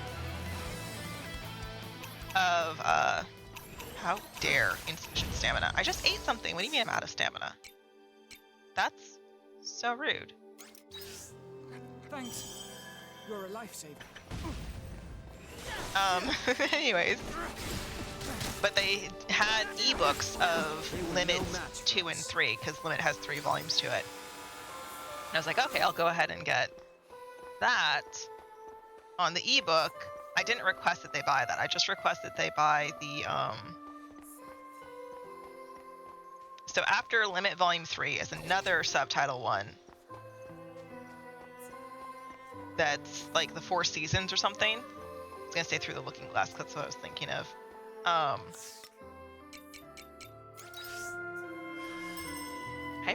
Of how dare insufficient stamina. I just ate something. What do you mean I'm out of stamina? That's so rude. Thanks. You're a lifesaver. Anyways. But they had ebooks of They were no Limits match for 2 and us. 3, because Limit has 3 volumes to it. And I was like, okay, I'll go ahead and get that on the ebook. I didn't request that they buy that. I just requested they buy the so after Limit Volume 3 is another subtitle one that's like the 4 seasons or something. I was gonna say Through the Looking Glass, that's what I was thinking of. Hi,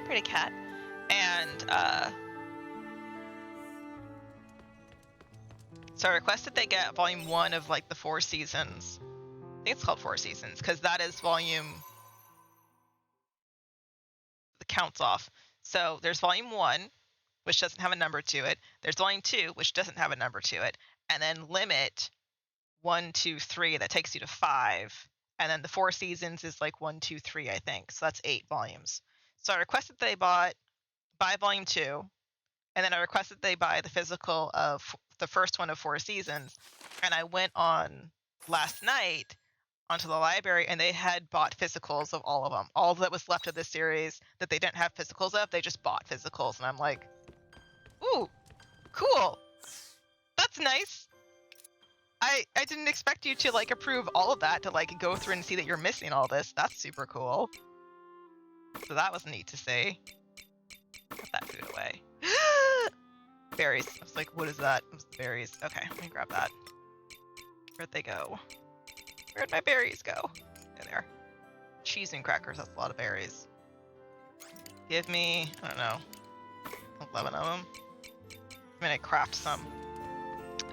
pretty cat. And so I requested they get volume 1 of like the 4 seasons. I think it's called 4 seasons, because that is volume the counts off. So there's volume 1, which doesn't have a number to it. There's volume 2, which doesn't have a number to it. And then Limit 1, 2, 3, that takes you to 5. And then the 4 seasons is like 1, 2, 3, I think. So that's 8 volumes. So I requested they buy volume 2. And then I requested they buy the physical of the first one of 4 seasons. And I went on last night onto the library, and they had bought physicals of all of them. All that was left of this series that they didn't have physicals of, they just bought physicals. And I'm like, ooh, cool. That's nice. I didn't expect you to like approve all of that, to like go through and see that you're missing all this. That's super cool. So that was neat to see. Put that food away. Berries. I was like, what is that? It was the berries. Okay, let me grab that. Where'd they go? Where'd my berries go? There they are. Cheese and crackers, that's a lot of berries. Give me, I don't know, 11 of them. I'm gonna craft some.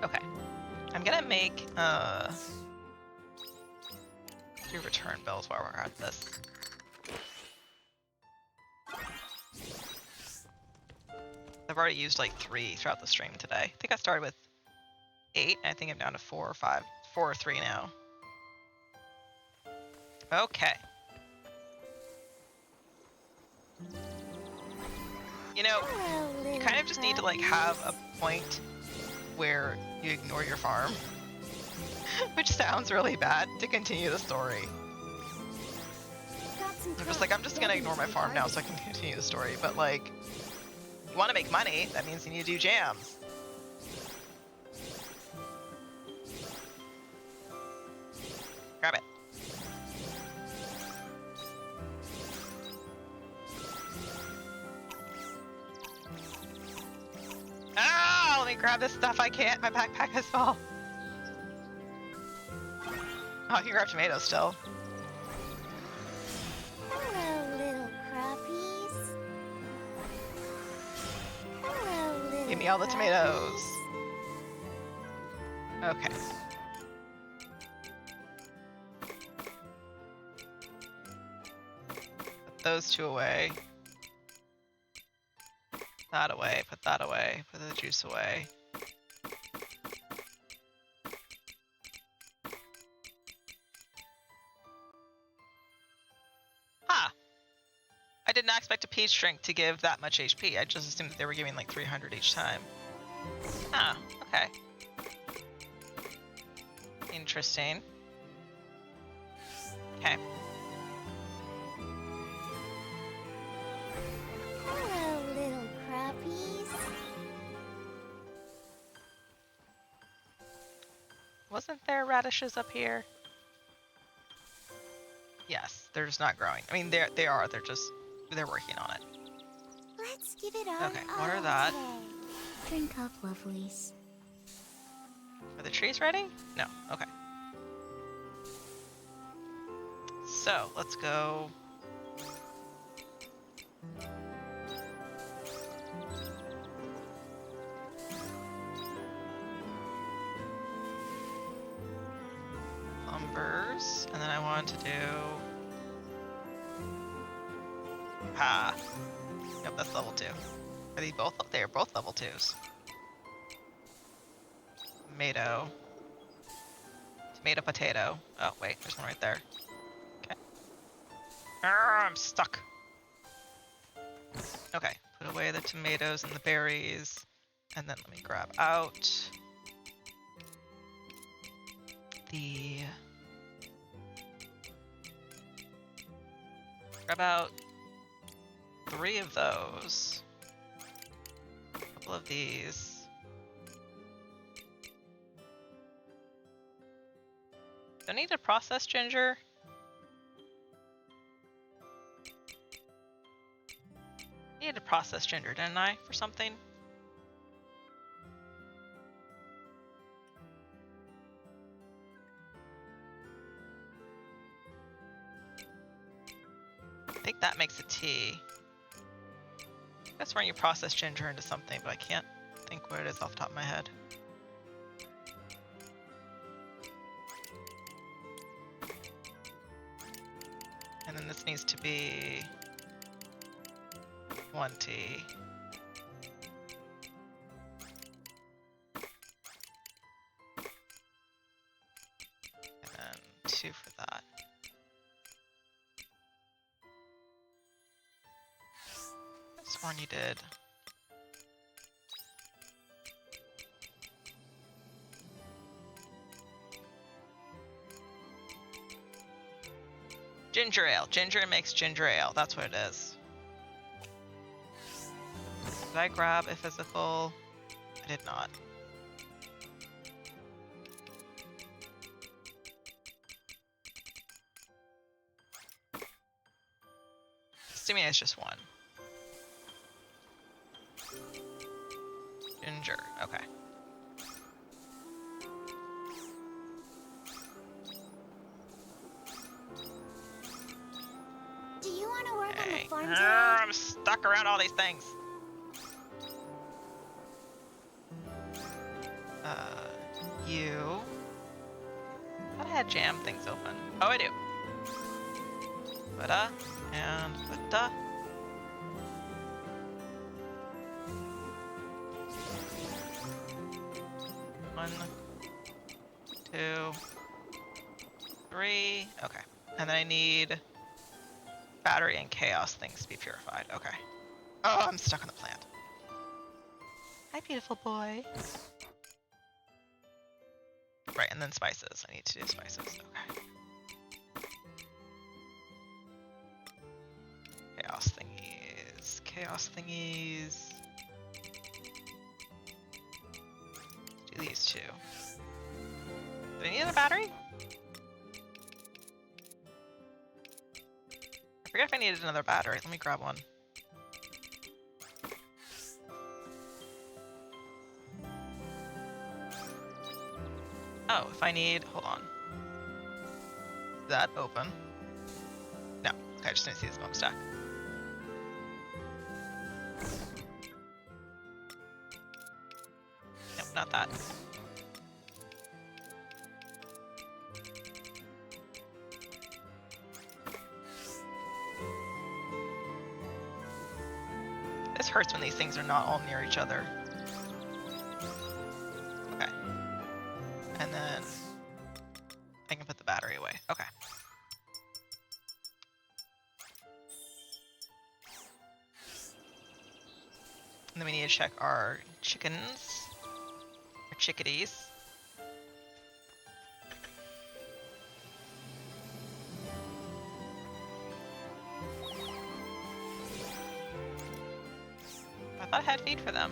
Okay. I'm gonna make, 2 return bills while we're at this. I've already used like 3 throughout the stream today. I think I started with 8, and I think I'm down to 4 or 5. 4 or 3 now. Okay. You know, Hello, you kind of just need to like have a point where you ignore your farm. Which sounds really bad to continue the story. I'm just like, I'm just gonna ignore my farm now so I can continue the story, but like, you want to make money, that means you need to do jams. Grab it. Ah, let me grab this stuff. I can't. My backpack is full. Oh, I can grab tomatoes still. Hello, little crappies. Hello, little Give me all the tomatoes. crappies. Okay. Put those 2 away. That away. Put that away. Put the juice away. Ha! I did not expect a peach drink to give that much HP. I just assumed that they were giving like 300 each time. Ah, okay. Interesting. Okay. Hello, little crappies. Wasn't there radishes up here? Yes, they're just not growing. I mean, they are. They're working on it. Let's give it our Okay, water all that. today. Drink up, lovelies. Are the trees ready? No. Okay. So let's go. tomatoes, and then I want to do... Ha! Yep, that's level 2. Are they both? They are both level 2s. Tomato. Tomato, potato. Oh, wait, there's one right there. Okay. I'm stuck. Okay, put away the tomatoes and the berries. And then let me grab out the... Grab out 3 of those. A couple of these. Do I need to process ginger? I needed to process ginger, didn't I, for something? I think that makes a tea. That's where you process ginger into something, but I can't think what it is off the top of my head. And then this needs to be 20. And then 2 for that. I sworn you did. Ginger ale. Ginger makes ginger ale. That's what it is. Did I grab a physical? I did not. Assuming it's just one. Ginger. Okay. Do you want to work on Hey. the farm today? I'm stuck around all these things. You. I thought I had jam things open. Oh, I do. Butter and butter. One, 2, 3. Okay. And then I need battery and chaos things to be purified. Okay. Oh, I'm stuck on the plant. Hi, beautiful boy. Right, and then spices. I need to do spices. Okay. Chaos thingies. Chaos thingies. Let's do these 2. Do I need a battery? I forget if I needed another battery. Let me grab one. Oh, if I need, hold on. Is that open? No. Okay, I just didn't see the smokestack. Nope, not that. This hurts when these things are not all near each other. Okay. And then I can put the battery away. Okay. And then we need to check our chickens. Our chickadees. I thought I had feed for them.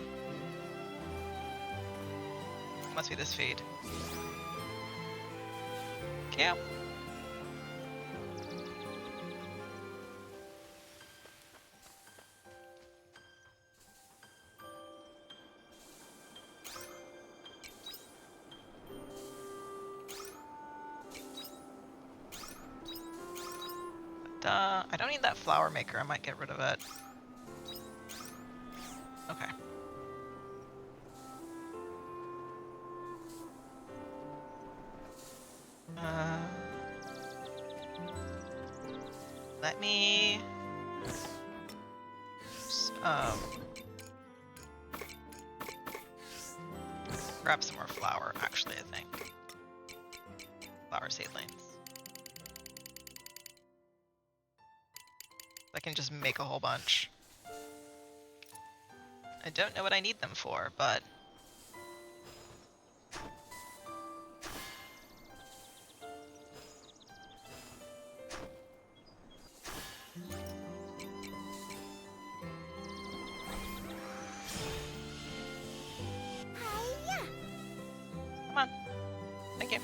Must be this feed. Cute. I don't need that flour maker. I might get rid of it. Okay. let me grab some more flour, actually, I think. Flower seedlings. I can just make a whole bunch. I don't know what I need them for, but... Hiya! Come on. Thank you.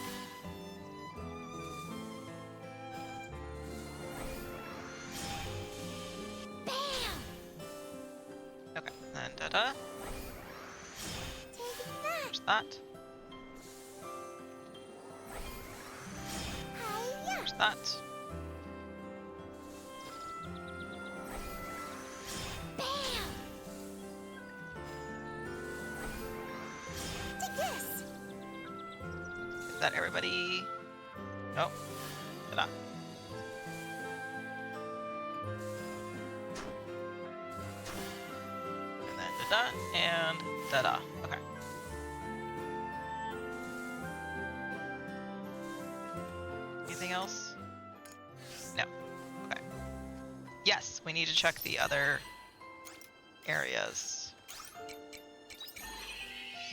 Bam! Okay, and da-da. Take that! There's that. Hiya! There's that. Bam! Take this! Is that everybody? Nope. Ta-da. And then da-da, and da-da. Okay. Anything else? No. Okay. Yes, we need to check the other areas.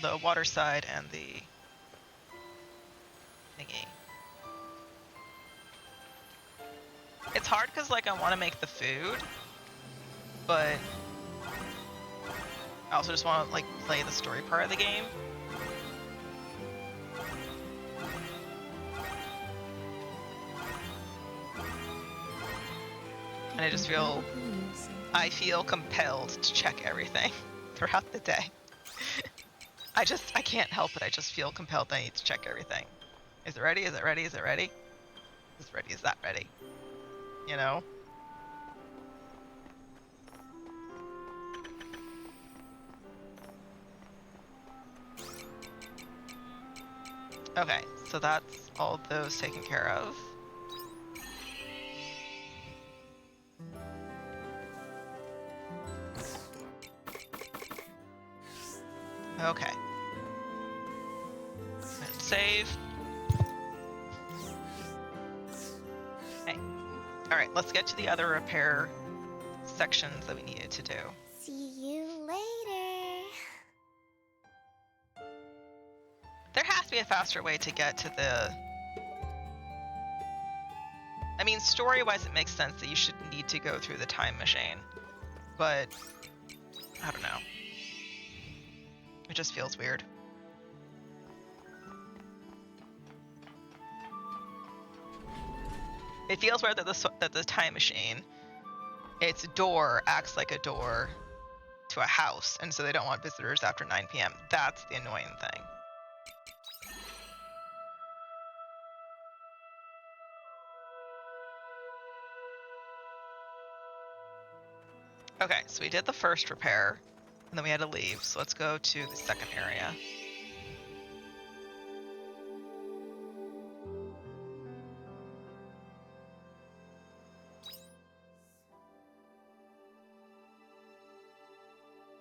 The water side and the thingy. It's hard because, like, I want to make the food, but I also just want to, like, play the story part of the game. And I feel compelled to check everything throughout the day. I can't help it. I just feel compelled that I need to check everything. Is it ready? Is it ready? Is it ready? Is it ready? Is that ready? You know? Okay, so that's all those taken care of. Okay. And save. Okay. Alright, let's get to the other repair sections that we needed to do. See you later. There has to be a faster way to get to the... I mean, story-wise, it makes sense that you should need to go through the time machine. But, I don't know. It just feels weird. It feels weird that the time machine, its door acts like a door to a house, and so they don't want visitors after 9 p.m. That's the annoying thing. Okay, so we did the first repair, and then we had to leave, so let's go to the second area.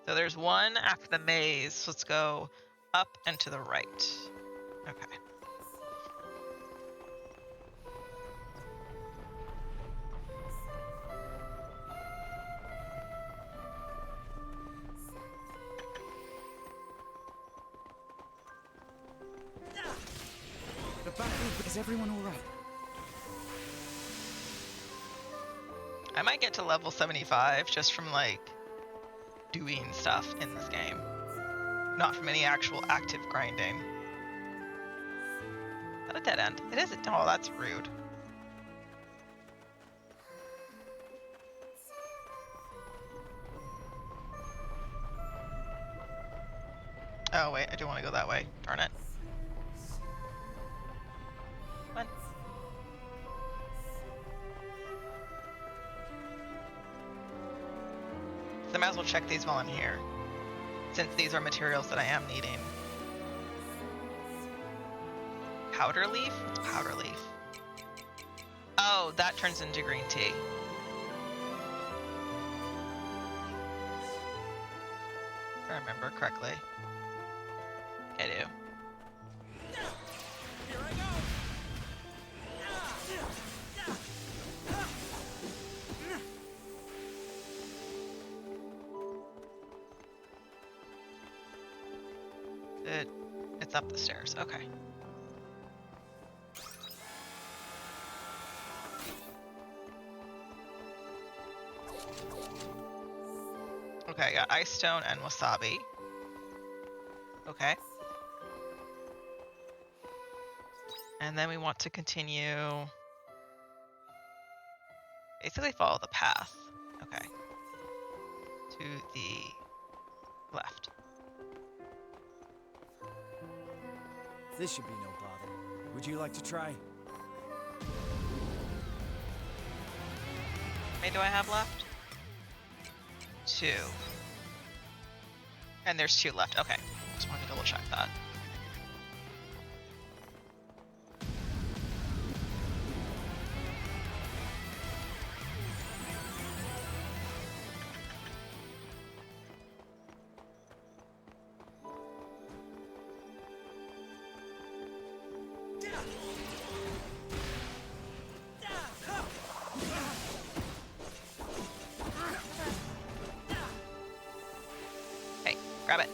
So there's one after the maze, so let's go up and to the right. Okay. The back roof, is everyone all right? I might get to level 75 just from, like, doing stuff in this game. Not from any actual active grinding. Is that a dead end? It isn't. Oh, that's rude. Oh, wait. I do want to go that way. Darn it. What? So I might as well check these while I'm here, since these are materials that I am needing. Powder leaf? What's powder leaf? Oh, that turns into green tea. I remember correctly. I do. Here I go. It's up the stairs. Okay. Okay, I got ice stone and wasabi. Okay. And then we want to continue. Basically follow the path. Okay. To the left. This should be no bother. Would you like to try? How many do I have left? 2. And there's 2 left. Okay. Just wanted to double check that. Hey, grab it.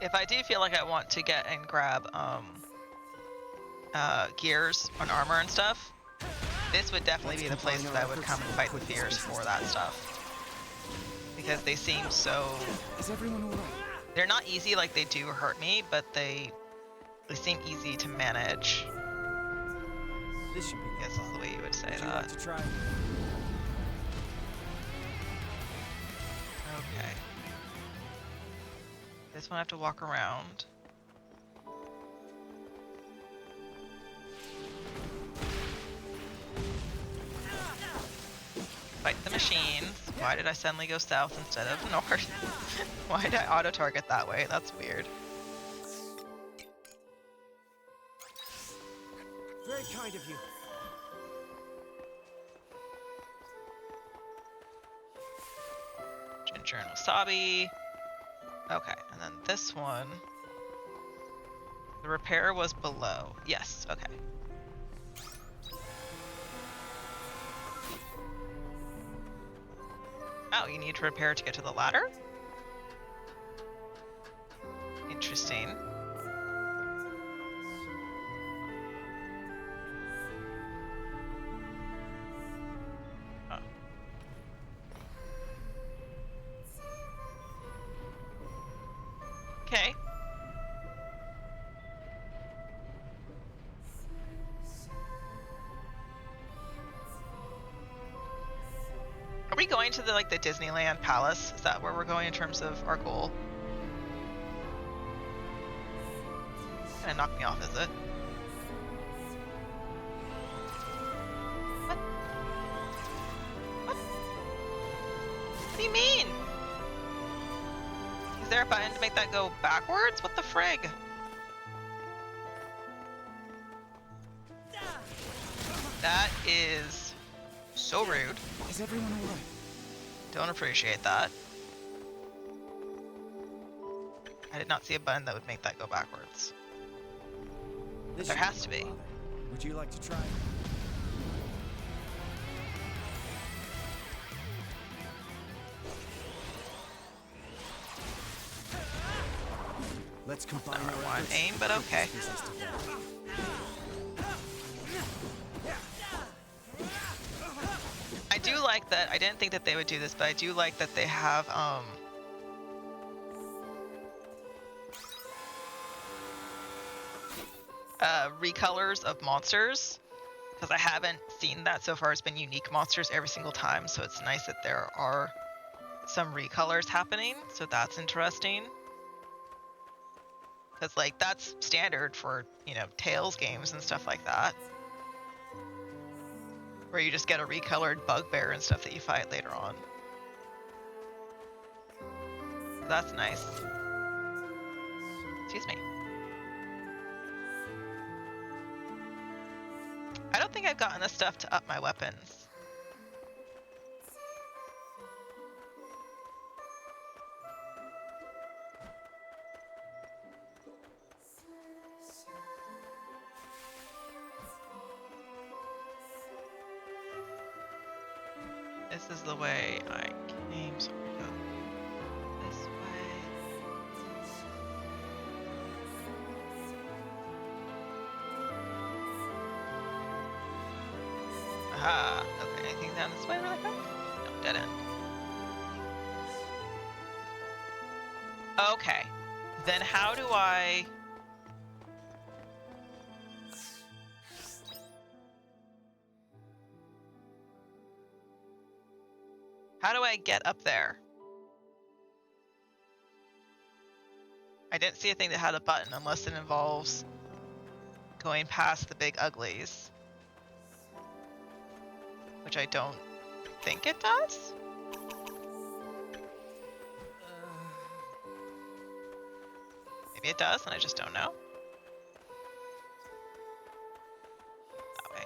If I do feel like I want to get and grab gears on armor and stuff, this would definitely be the place that I would come and fight the fears for that stuff. Because they seem so... Is everyone alright? They're not easy, like they do hurt me, but they seem easy to manage. This should be I no guess is bother. the way you would say Would you that. like to try? Okay. This one I have to walk around. Fight the machines. Why did I suddenly go south instead of north? Why did I auto-target that way? That's weird. Very kind of you. Ginger and wasabi. Okay, and then this one. The repair was below. Yes, okay. Oh, you need to repair to get to the ladder? Interesting. Huh. Okay. Are we going to the Disneyland Palace? Is that where we're going in terms of our goal? Gonna knock me off, is it? What? What? What do you mean? Is there a button to make that go backwards? What the frig? That is so rude. Is everyone alright? Don't appreciate that. I did not see a button that would make that go backwards. This There should has to no be. bother. Would you like to try? Let's combine Not our one efforts aim, but to put okay. this business together. I do like that. I didn't think that they would do this, but I do like that they have recolors of monsters, because I haven't seen that so far. It's been unique monsters every single time, so it's nice that there are some recolors happening. So that's interesting. Because that's standard for Tales games and stuff like that, where you just get a recolored bugbear and stuff that you fight later on. So that's nice. Excuse me. I don't think I've gotten the stuff to up my weapons. This is the way I came, so we go this way. Aha! Okay, anything down this way really quick? No, dead end. Okay. Then how do I... How do I get up there? I didn't see a thing that had a button unless it involves going past the big uglies. Which I don't think it does? Maybe it does and I just don't know. That way.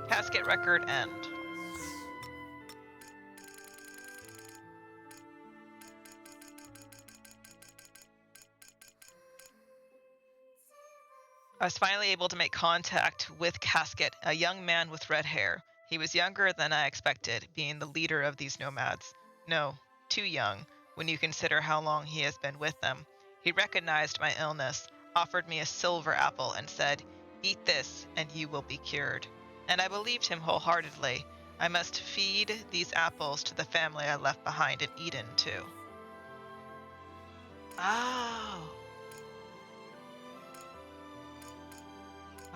Casket record end. I was finally able to make contact with Casket, a young man with red hair. He was younger than I expected, being the leader of these nomads. No, too young, when you consider how long he has been with them. He recognized my illness, offered me a silver apple, and said, "Eat this, and you will be cured." And I believed him wholeheartedly. I must feed these apples to the family I left behind in Eden, too. Oh.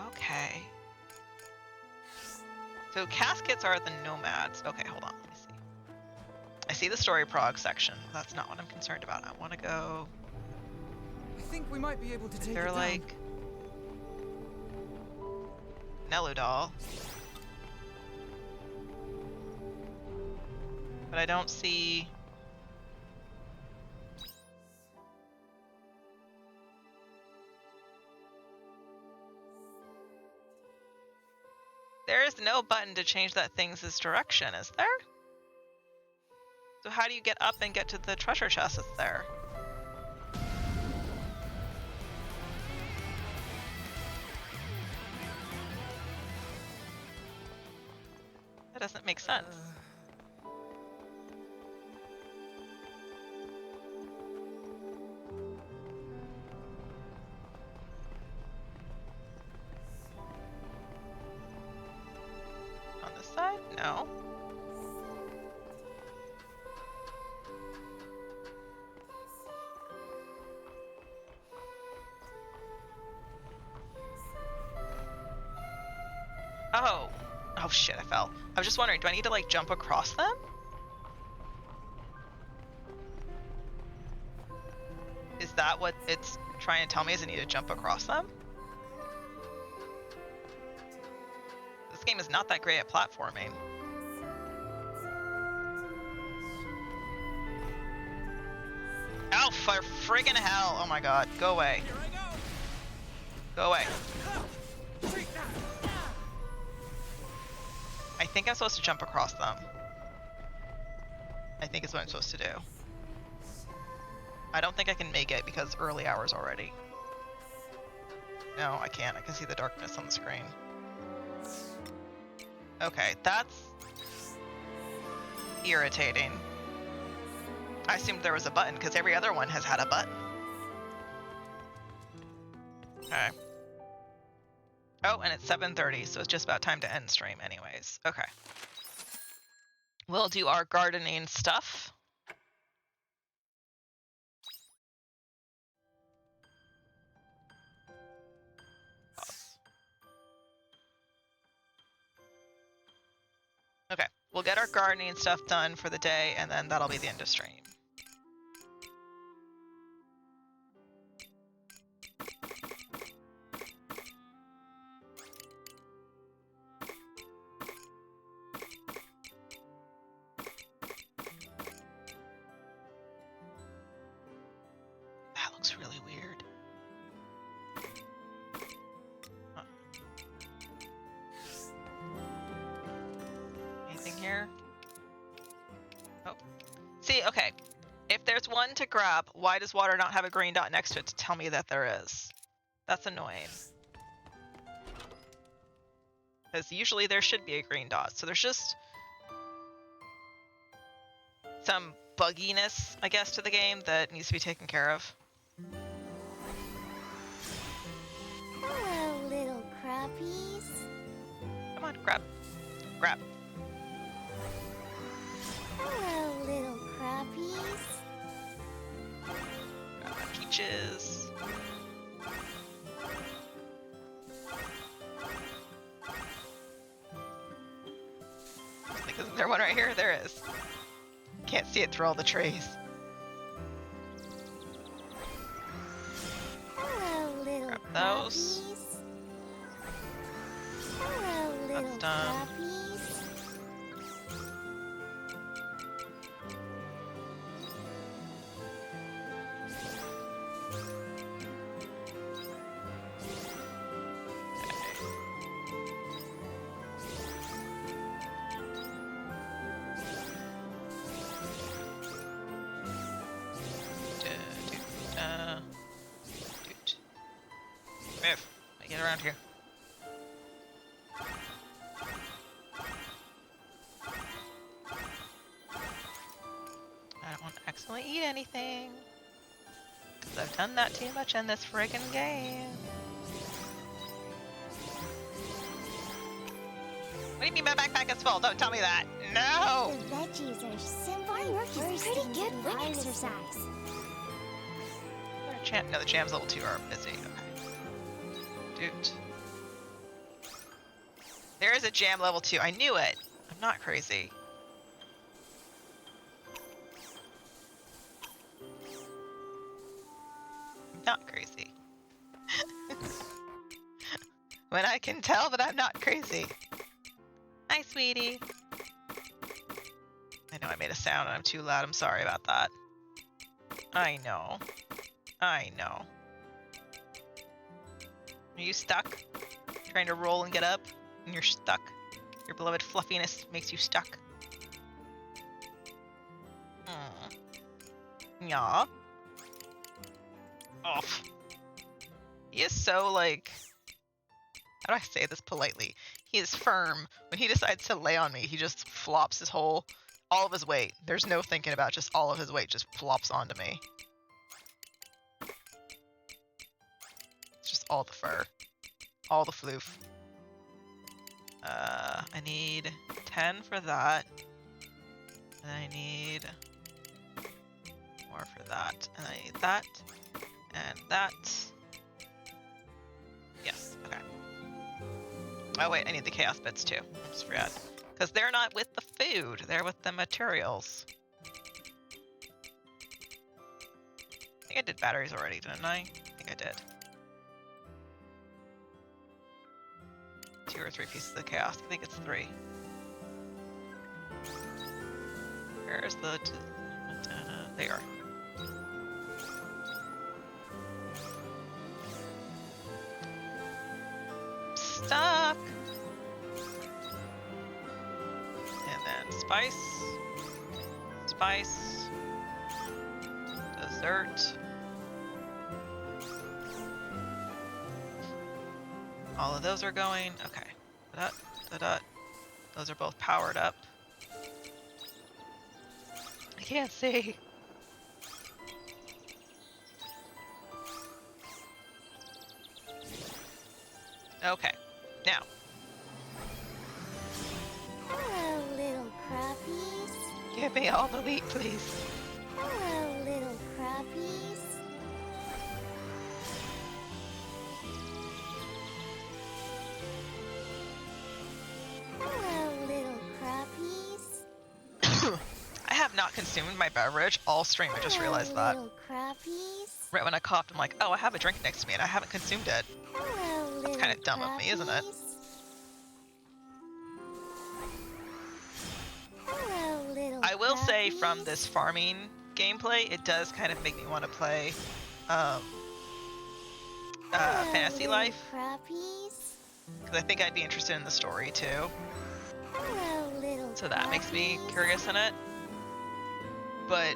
Okay. So caskets are the nomads. Okay, hold on. Let me see. I see the story prog section. That's not what I'm concerned about. I want to go... I think we might be able to take it They're down. like... Neludol. But I don't see... There is no button to change that thing's direction, is there? So how do you get up and get to the treasure chest that's there? That doesn't make sense. On this side? No. Oh. Oh shit, I fell. I was just wondering, do I need to like jump across them? Is that what it's trying to tell me, is I need to jump across them? This game is not that great at platforming. Oh, for friggin' hell. Oh my god. Go away. Here I go. Go away. Take that. I think I'm supposed to jump across them. I think is what I'm supposed to do. I don't think I can make it because early hours already. No, I can't. I can see the darkness on the screen. Okay, that's irritating. I assumed there was a button because every other one has had a button. Okay. Oh, and it's 7:30, so it's just about time to end stream anyways. Okay. We'll do our gardening stuff. Okay, we'll get our gardening stuff done for the day, and then that'll be the end of stream. Why? Okay. If there's one to grab, why does water not have a green dot next to it to tell me that there is? That's annoying. Because usually there should be a green dot. So there's just some bugginess, I guess, to the game that needs to be taken care of. Hello, little crappies. Come on, grab. Grab. Hello, little crappies. Grab my peaches. I was like, isn't there one right here? There is. Can't see it through all the trees. Hello, little Grab those. crappies. Hello, little That's done. crappies. Move. Get around here. I don't want to accidentally eat anything. Because I've done that too much in this friggin' game. What do you mean my backpack is full? Don't tell me that. No! The veggies are simple. Our work is pretty good wing exercise. No, the jams level 2 are busy. Okay. Dude. There is a jam level 2. I knew it. I'm not crazy. I'm not crazy. When I can tell that I'm not crazy. Hi, sweetie. I know I made a sound and I'm too loud. I'm sorry about that. I know. I know. Are you stuck? Trying to roll and get up? And you're stuck? Your beloved fluffiness makes you stuck? Yeah. Off. He is so, like... How do I say this politely? He is firm. When he decides to lay on me, he just flops his whole... all of his weight. There's no thinking about, just all of his weight just plops onto me. It's just all the fur. All the floof. I need 10 for that. And I need more for that. And I need that. And that. Yes, okay. Oh wait, I need the chaos bits too. I just forgot. Because they're not with the food, they're with the materials. I think I did batteries already, didn't I? I think I did. 2 or 3 pieces of chaos. I think it's 3. Where's the... there. Stuck! And then spice. Spice. Dessert. All of those are going. Okay. Da-da, da-da. Those are both powered up. I can't see. Okay. Now. Hello, little crappies. Give me all the wheat, please. Hello, little crappies. Hello, little crappies. I have not consumed my beverage all stream. I just realized that. Little crappies. Right when I coughed, I'm like, oh, I have a drink next to me and I haven't consumed it. Hello, little Kind of dumb of me, isn't it? Hello, little I will say from crappies. this farming gameplay, it does kind of make me want to play Hello, Fantasy little Life, crappies. because I think I'd be interested in the story too. Hello, little So that makes me crappies. curious in it. but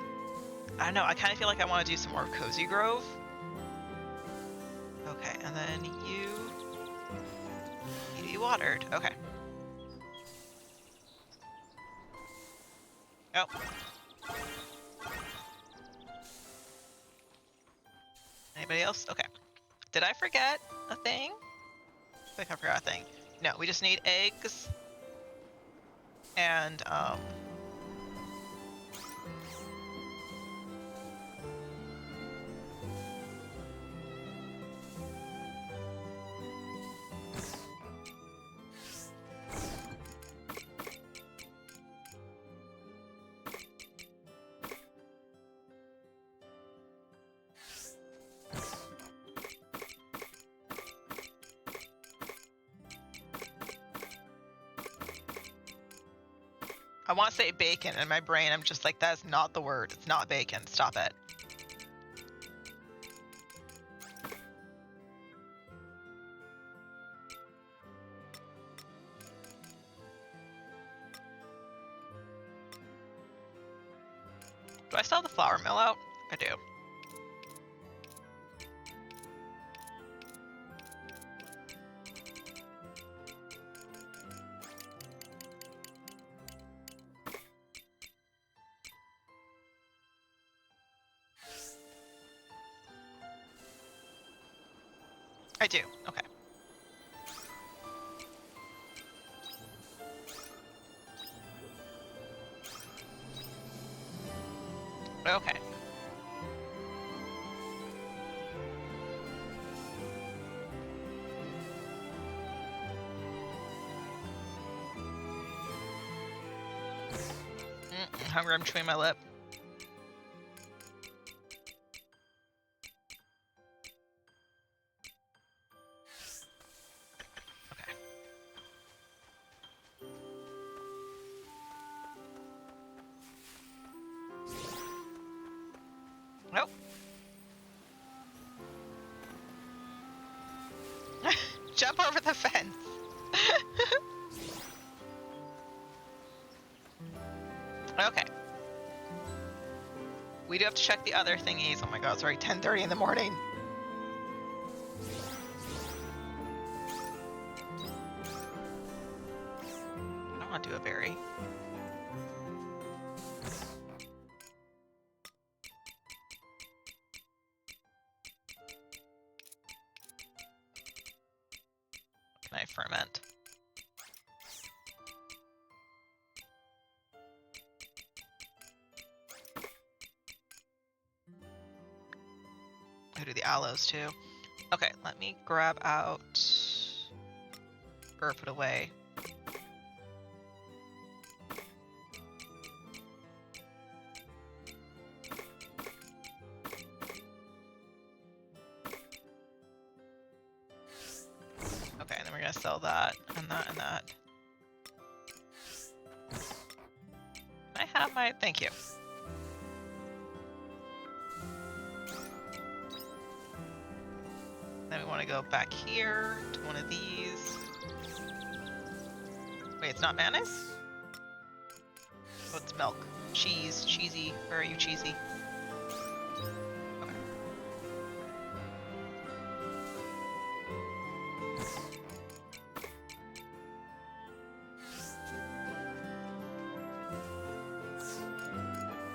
I don't know. I kind of feel like I want to do some more of Cozy Grove. Okay, and then you need to be watered. Okay. Oh. Anybody else? Okay. Did I forget a thing? I think I forgot a thing. No, we just need eggs and I want to say bacon. In my brain, I'm just like, that's not the word. It's not bacon. Stop it. Do I still have the flour mill out? I do. I do. Okay. Okay. Hungry. I'm chewing my lip. Okay. Nope. Jump over the fence. Okay. We do have to check the other thingies. Oh my god, it's already 10:30 in the morning. I don't want to do a berry. Can I ferment? I do the aloes too. Okay, let me grab out or put away. Okay, and then we're gonna sell that and that and that. Can I have my thank you. Then we want to go back here to one of these. Wait, it's not mayonnaise? Oh, it's milk. Cheese. Cheesy. Where are you, cheesy? Okay.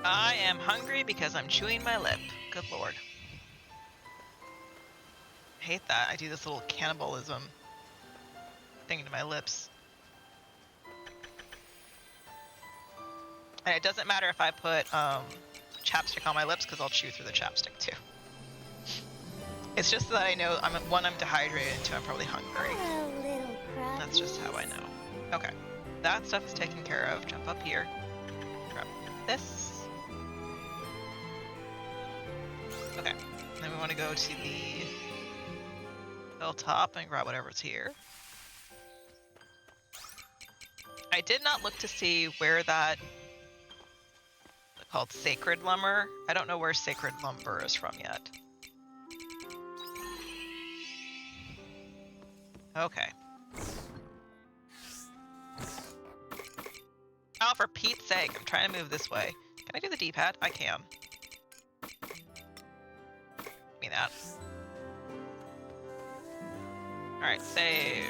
I am hungry because I'm chewing my lip. Good lord. I hate that. I do this little cannibalism thing to my lips. And it doesn't matter if I put chapstick on my lips because I'll chew through the chapstick too. It's just that I know one, I'm dehydrated, and two, I'm probably hungry. Hello, little crab. That's just how I know. Okay, that stuff is taken care of. Jump up here. Grab this. Okay, then we want to go to the hilltop and grab whatever's here. I did not look to see where that called sacred lumber. I don't know where sacred lumber is from yet. Okay. Oh, for Pete's sake, I'm trying to move this way. Can I do the D-pad? I can. Give me that. Alright, save.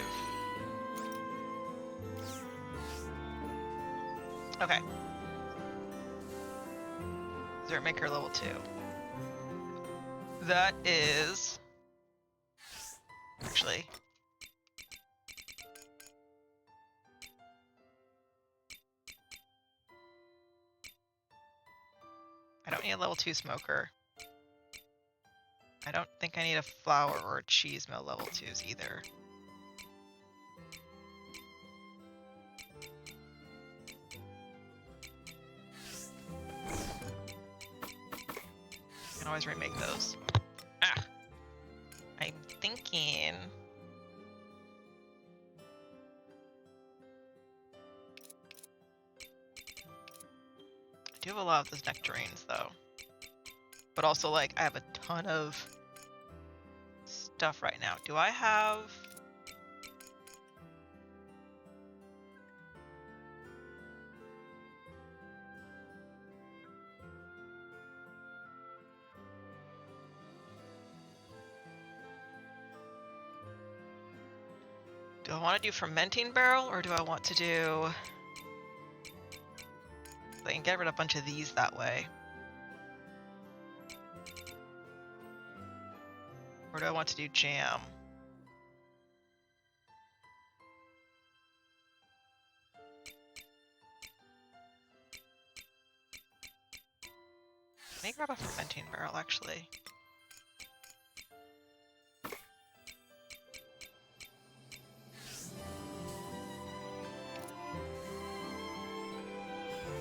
Okay. Dessert maker level 2. That is... Actually... I don't need a level 2 smoker. I don't think I need a flour or a cheese mill level 2s either. I can always remake those. Ah! I'm thinking... I do have a lot of those nectarines, though. But also, like, I have a ton of stuff right now. Do I have... Do I want to do fermenting barrel, or do I want to do... I can get rid of a bunch of these that way. Or do I want to do jam? Let me grab a fermenting barrel, actually.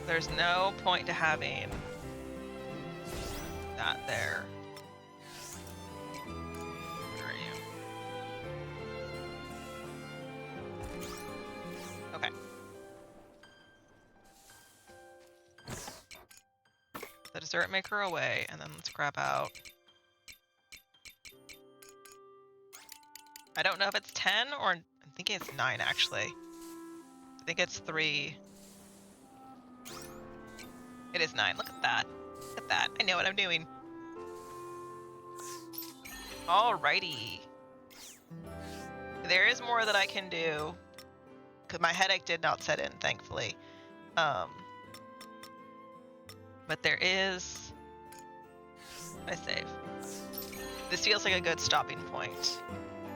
There's no point to having that there. Where are you? Okay. The dessert maker away, and then let's grab out... I don't know if it's 10 or... I'm thinking it's 9, actually. I think it's 3... It is 9. Look at that. Look at that. I know what I'm doing. Alrighty. There is more that I can do. Because my headache did not set in, thankfully. But there is... I save. This feels like a good stopping point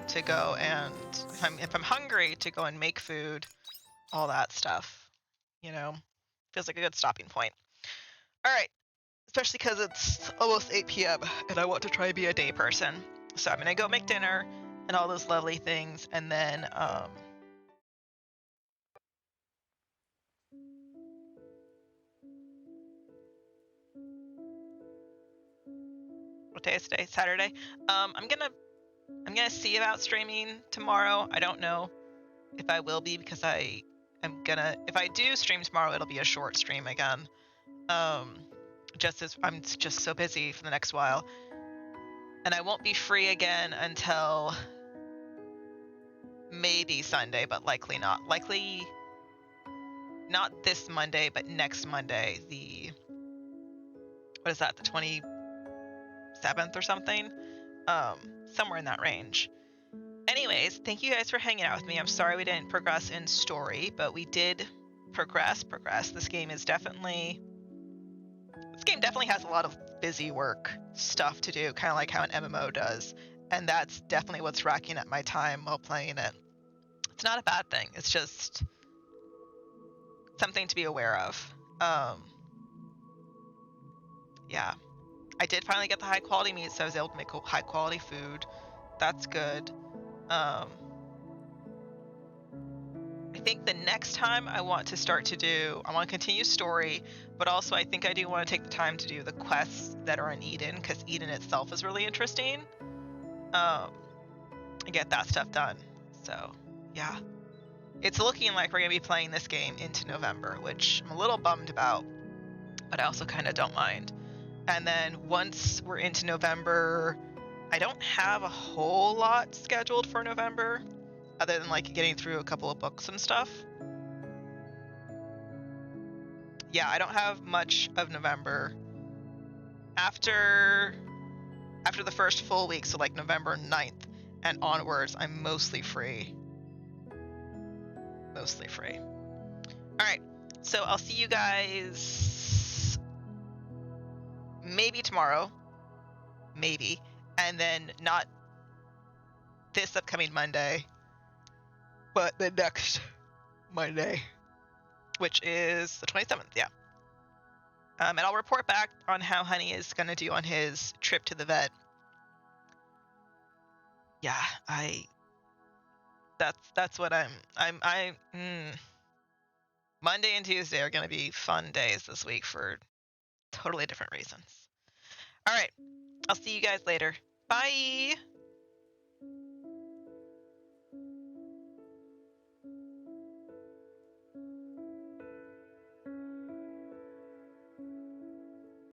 to go and... If I'm hungry, to go and make food. All that stuff. You know? Feels like a good stopping point. Alright, especially because it's almost 8 p.m. and I want to try and be a day person. So I'm gonna go make dinner and all those lovely things, and then what day is today? Saturday. I'm gonna see about streaming tomorrow. I don't know if I will be, because if I do stream tomorrow, it'll be a short stream again. Just as I'm just so busy for the next while, and I won't be free again until maybe Sunday, but likely not. Likely not this Monday, but next Monday. What is that? The 27th or something? Somewhere in that range. Anyways, thank you guys for hanging out with me. I'm sorry we didn't progress in story, but we did progress. This game definitely has a lot of busy work stuff to do, kind of like how an MMO does, and that's definitely what's racking up my time while playing it. It's not a bad thing, it's just something to be aware of. Yeah, I did finally get the high quality meat, so I was able to make high quality food. That's good. I think the next time I want to continue story, but also I think I do want to take the time to do the quests that are in Eden, because Eden itself is really interesting. And get that stuff done. So, yeah. It's looking like we're going to be playing this game into November, which I'm a little bummed about, but I also kind of don't mind. And then once we're into November, I don't have a whole lot scheduled for November, other than like getting through a couple of books and stuff. yeah, I don't have much of November. After the first full week, so like November 9th and onwards, I'm mostly free. Mostly free. All right, so I'll see you guys maybe tomorrow, maybe, and then not this upcoming Monday, but the next Monday, which is the 27th, yeah. And I'll report back on how Honey is gonna do on his trip to the vet. Yeah, that's what Monday and Tuesday are gonna be fun days this week for totally different reasons. All right, I'll see you guys later. Bye.